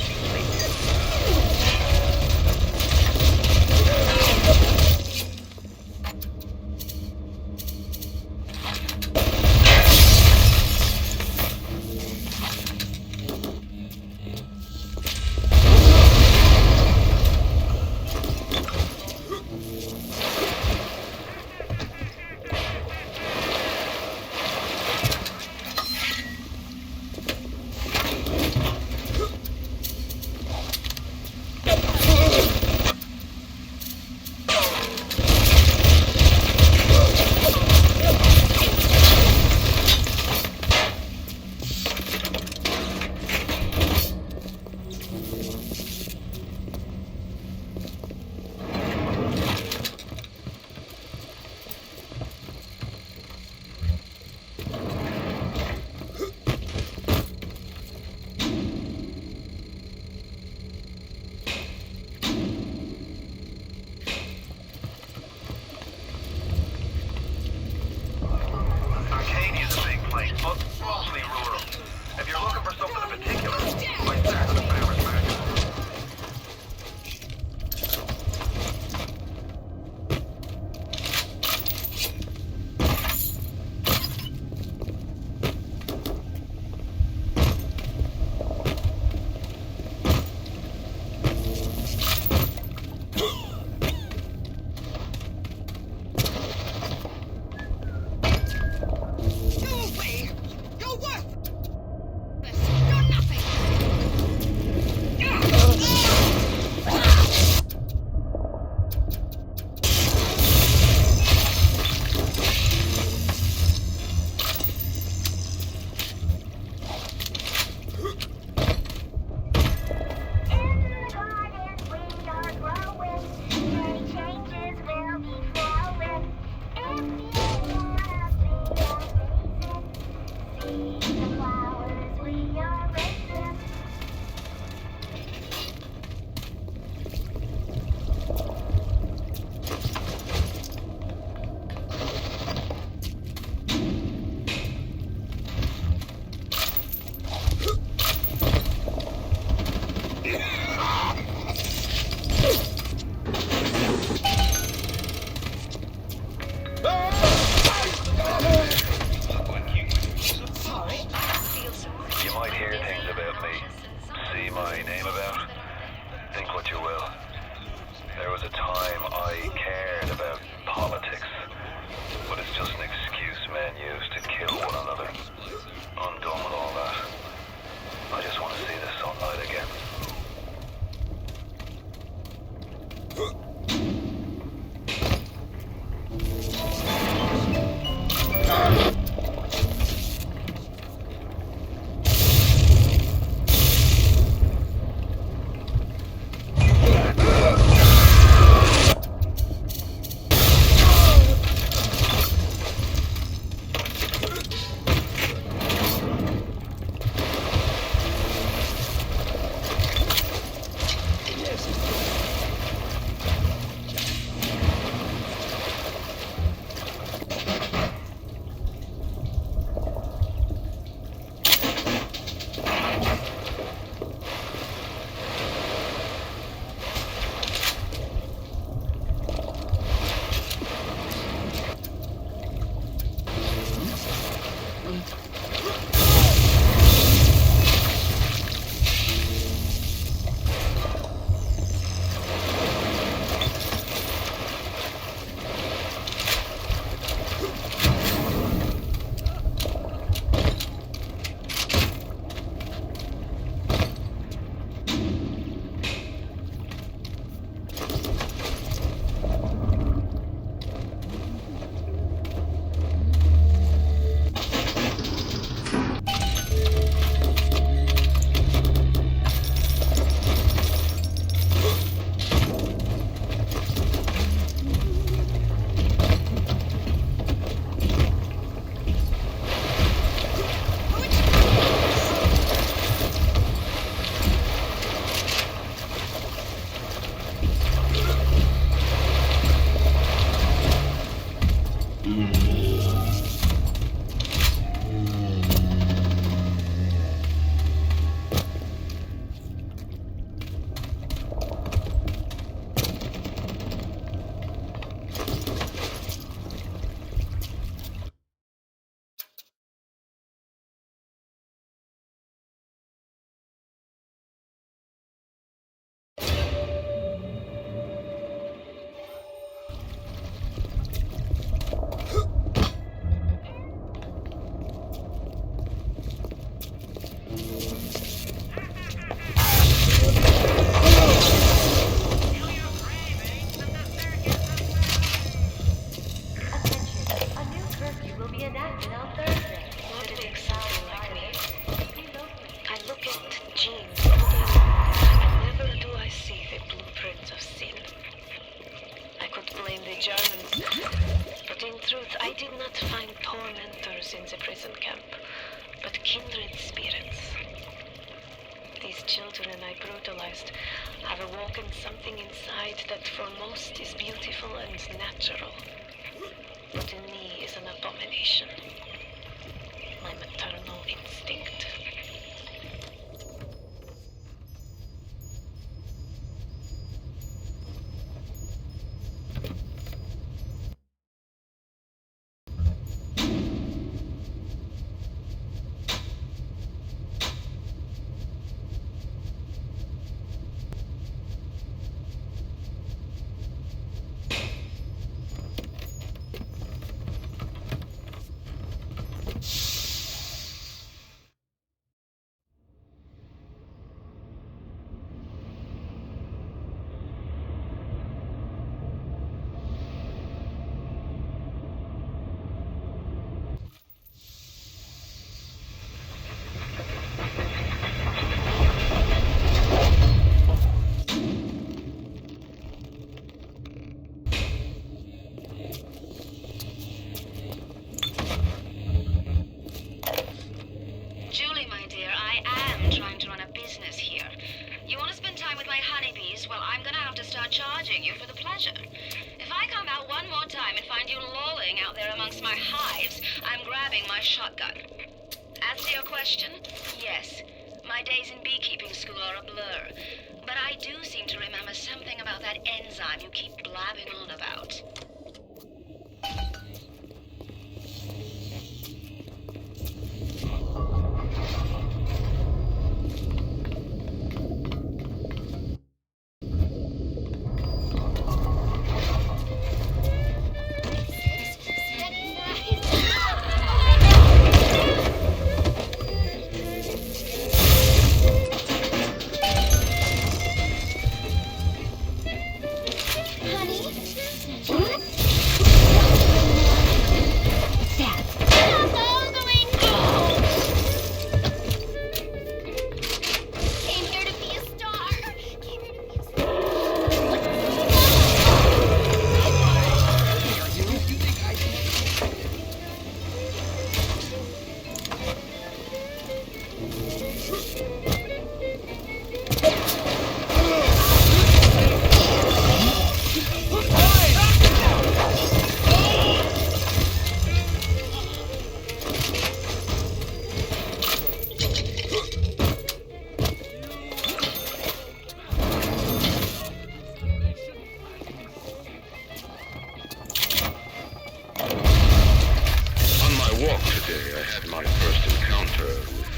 walk to day, I had my first encounter with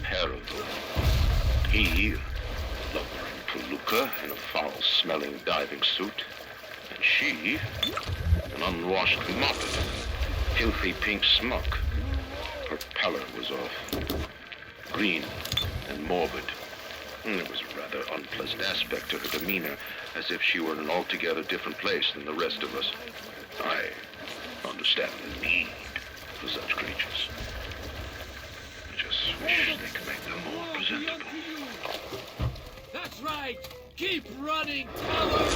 Harold. He, a blubbering palooka in a foul-smelling diving suit, and she, an unwashed moppet, filthy pink smock. Her pallor was off, green and morbid. There was a rather unpleasant aspect to her demeanor, as if she were in an altogether different place than the rest of us. I understand the need for such creatures. I just wish they could make them more presentable. That's right! Keep running, coward!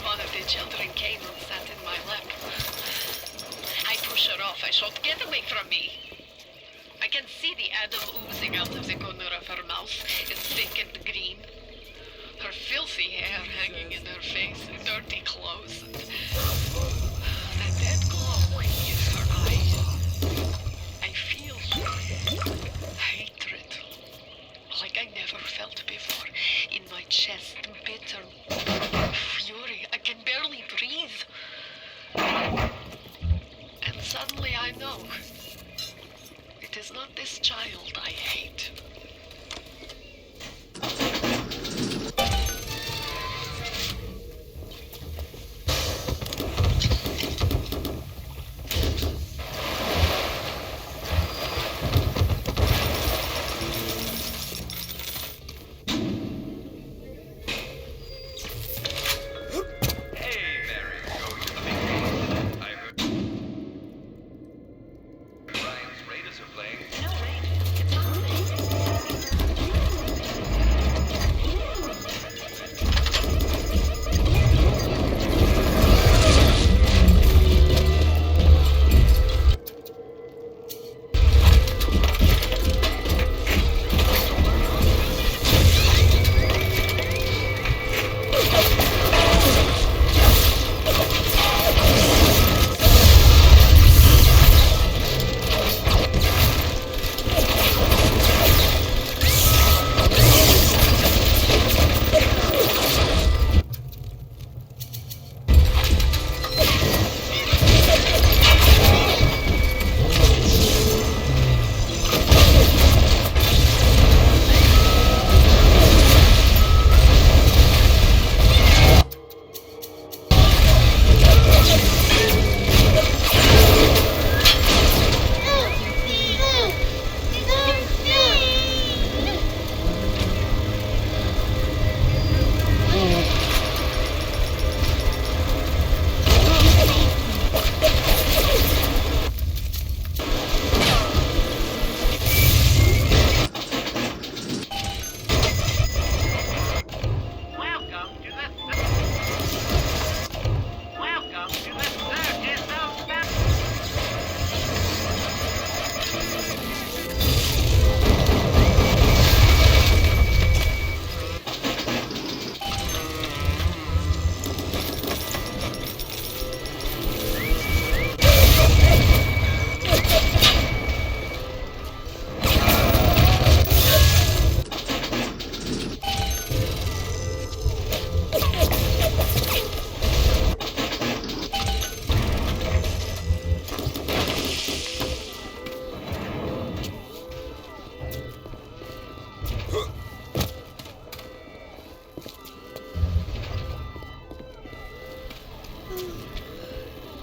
One of the children came and sat in my lap. I push her off. I shout, "Get away from me!" I can see the Adam oozing out of the corner of her mouth. It's thick and green. Her filthy hair hanging in her face, dirty clothes, and that dead glow in her eyes. I feel hatred, like I never felt before, in my chest, bitter fury. I can barely breathe. And suddenly I know. It is not this child I hate.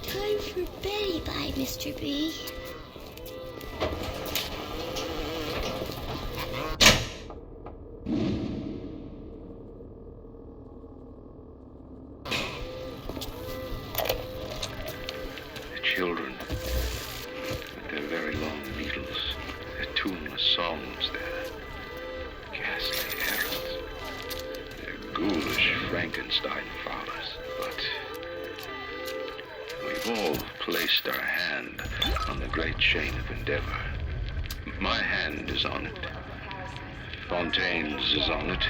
Time for Betty Bye, Mr. B. Children, with their very long needles, their tuneless songs, their ghastly errands, their ghoulish Frankenstein fathers. But we've all placed our hand on the great chain of endeavor. My hand is on it. Fontaine's is on it.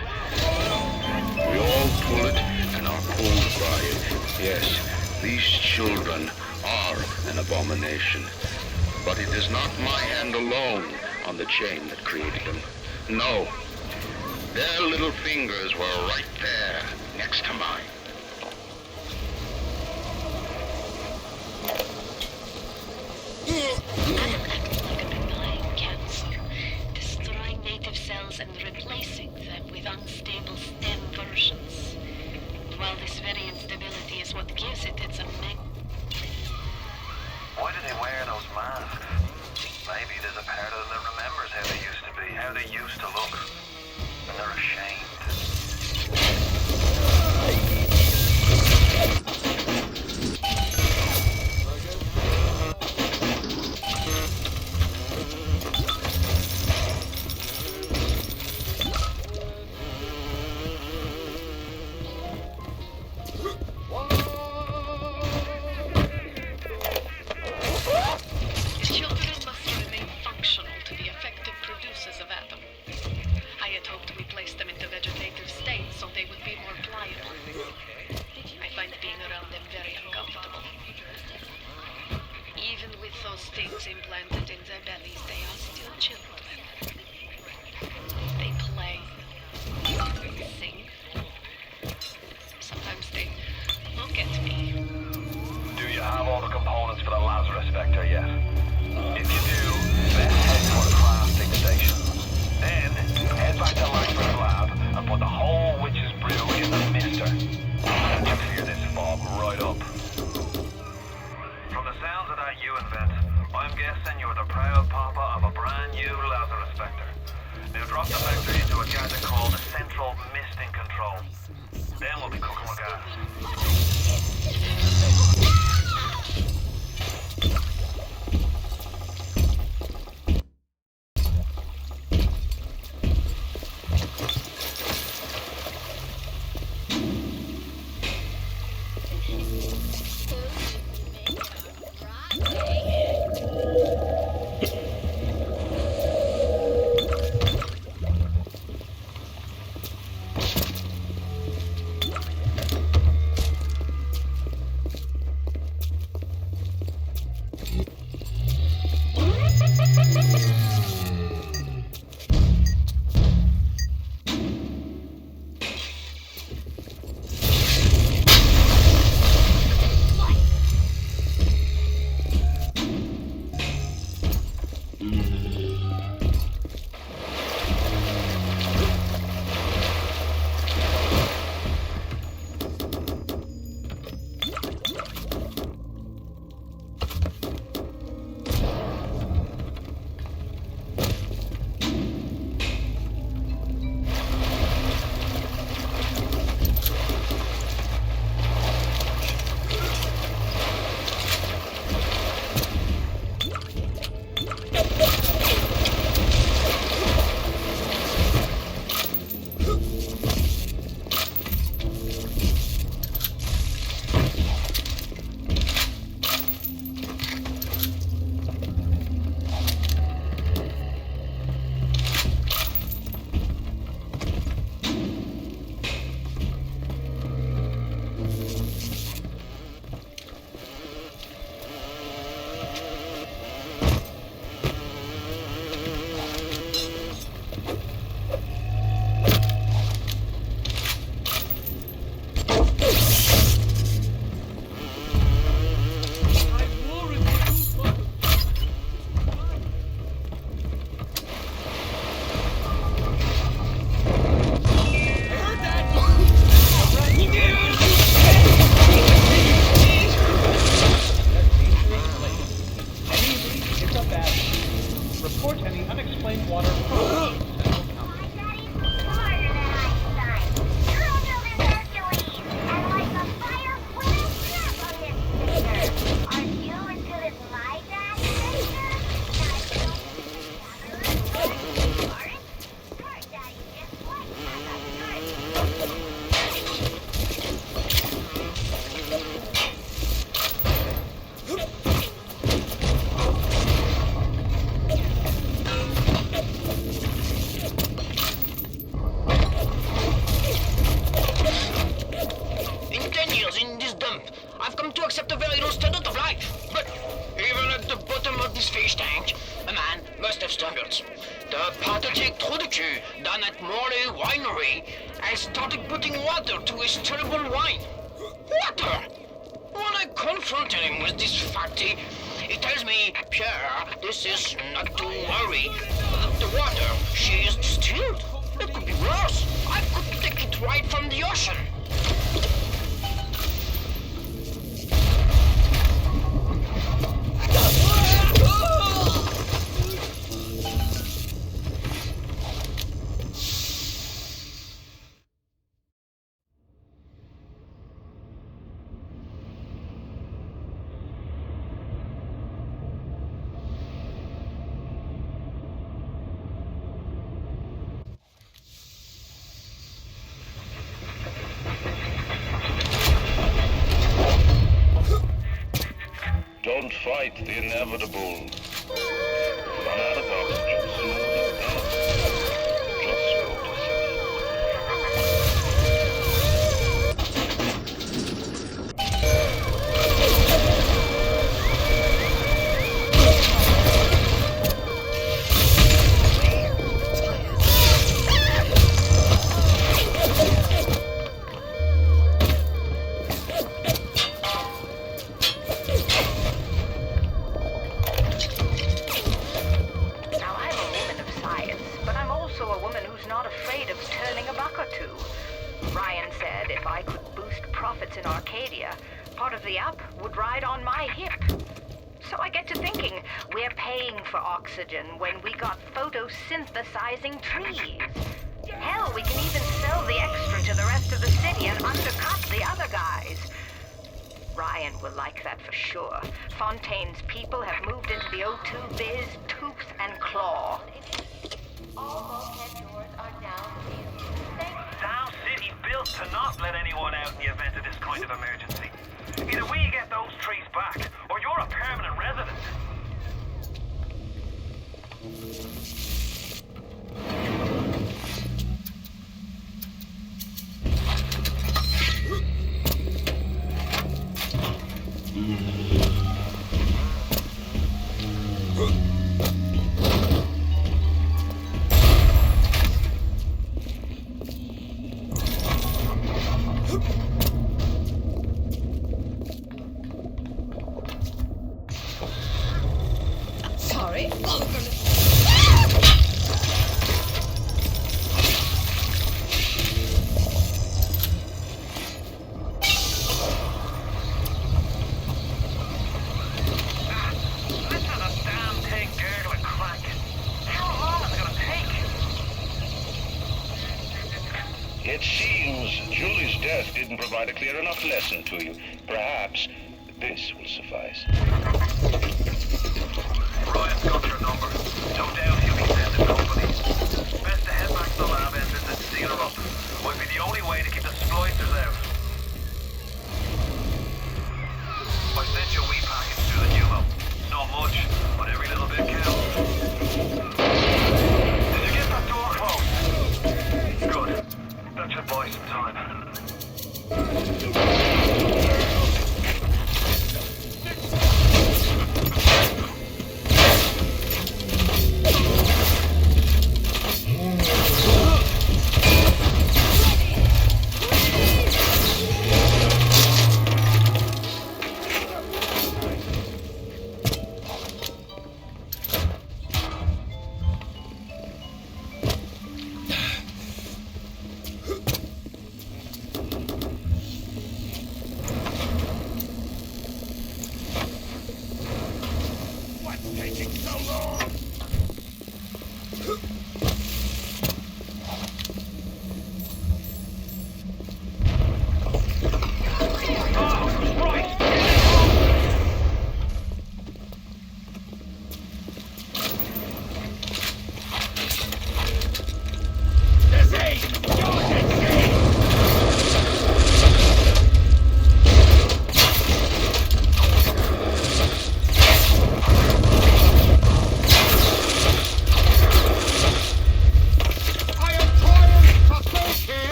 We all pull it and are pulled by it. Yes, these children are an abomination. But it is not my hand alone on the chain that created them. No. Their little fingers were right there, next to mine. Adam acts like a benign cancer, destroying native cells and replacing them with unstable stem versions. While this very instability is what gives it its Why do they wear those masks? Maybe there's a part of them that remembers how they used to be, how they used to look. And they're ashamed. Children must remain functional to be effective producers of Adam. I had hoped we placed them into vegetative states so they would be more pliable. I find being around them very uncomfortable. Even with those things implanted in their bellies, they are still children. They play, sing. Sometimes they look at me. Do you have all the components for the Lazarus Vector yet? If you do, let's head for the crafting station. Then, head back to Langford's lab and put the whole witch's brew in the mister. That should clear this fog right up. From the sounds of that you invent, I'm guessing you're the proud papa of a brand new Lazarus Vector. Now drop the Vector into a gadget called the Central Misting Control. Then we'll be cooking with gas. Standards. The pathetic Trudeau down at Morley Winery has started putting water to his terrible wine. Water! When I confronted him with this fatty, he tells me, Pierre, this is not to worry. The water, she is distilled. It could be worse. I could take it right from the ocean. Don't fight the inevitable. Run out of oxygen soon and just go to sleep. in Arcadia, part of the app would ride on my hip. So I get to thinking, we're paying for oxygen when we got photosynthesizing trees. Hell, we can even sell the extra to the rest of the city and undercut the other guys. Ryan will like that for sure. Fontaine's people have moved into the O2 biz tooth and claw. All bulkhead doors are down sealed. Down City built to not let anyone out in the event of this kind of emergency. Either we get those trees back, or you're a permanent resident. Sorry. It seems Julie's death didn't provide a clear enough lesson to you. Perhaps this will suffice. Ryan's got your number. No doubt he'll be sending company. Best to head back to the lab entrance and seal her up. Might be the only way to keep the splicers out. I sent you a wee package through the pneumo. Not much, but every little bit counts. Did you get that door closed? Good. That should buy some time.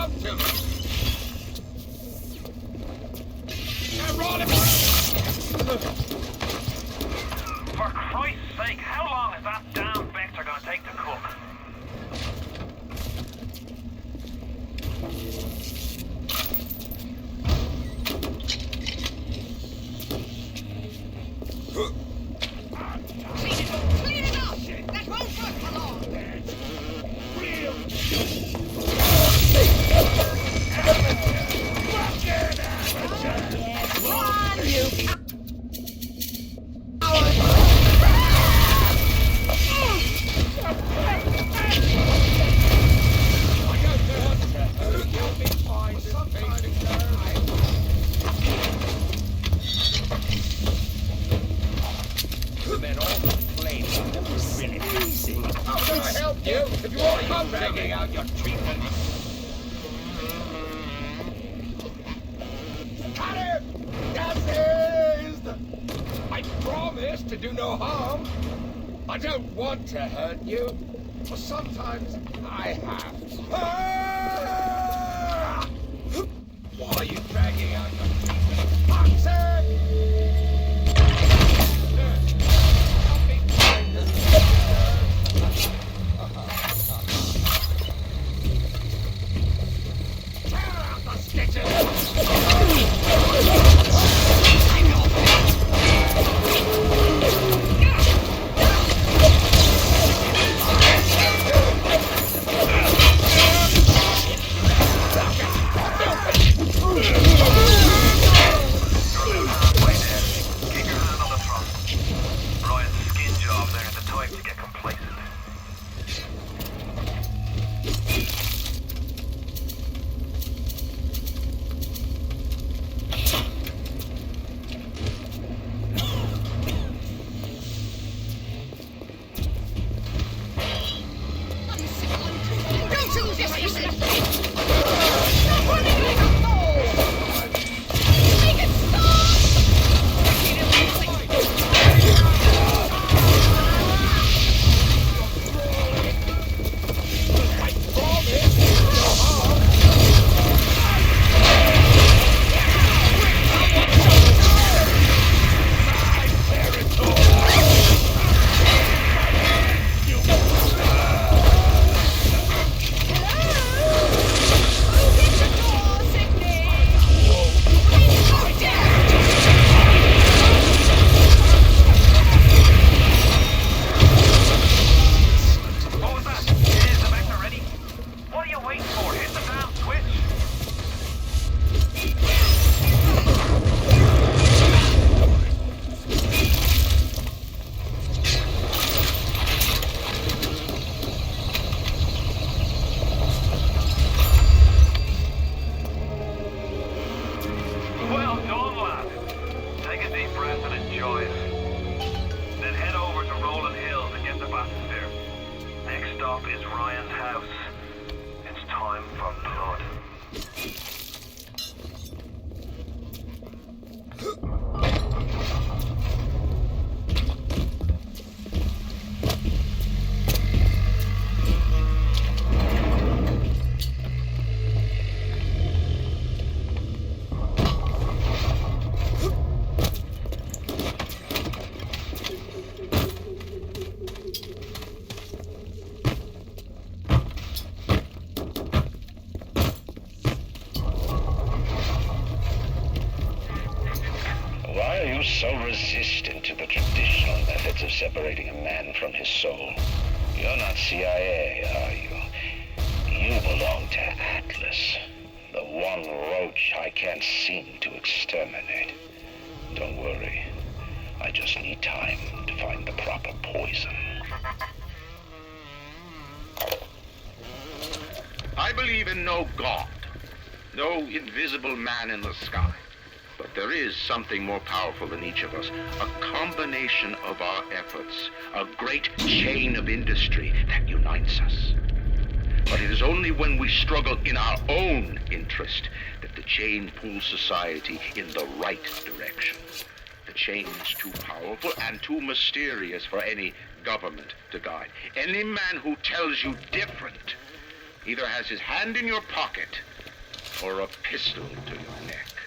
come to me. Now roll it. For Christ's sake, how long is that damn vector gonna take to cook? Clean it up! That won't work for long! If you won't come dragging out your treatment. Got it! Gases! I promise to do no harm. I don't want to hurt you, but sometimes I have. Ah! Why are you dragging out your treatment? Toxic! So resistant to the traditional methods of separating a man from his soul. You're not CIA, are you? You belong to Atlas, the one roach I can't seem to exterminate. Don't worry. I just need time to find the proper poison. I believe in no God, no invisible man in the sky. But there is something more powerful than each of us, a combination of our efforts, a great chain of industry that unites us. But it is only when we struggle in our own interest that the chain pulls society in the right direction. The chain is too powerful and too mysterious for any government to guide. Any man who tells you different either has his hand in your pocket or a pistol to your neck.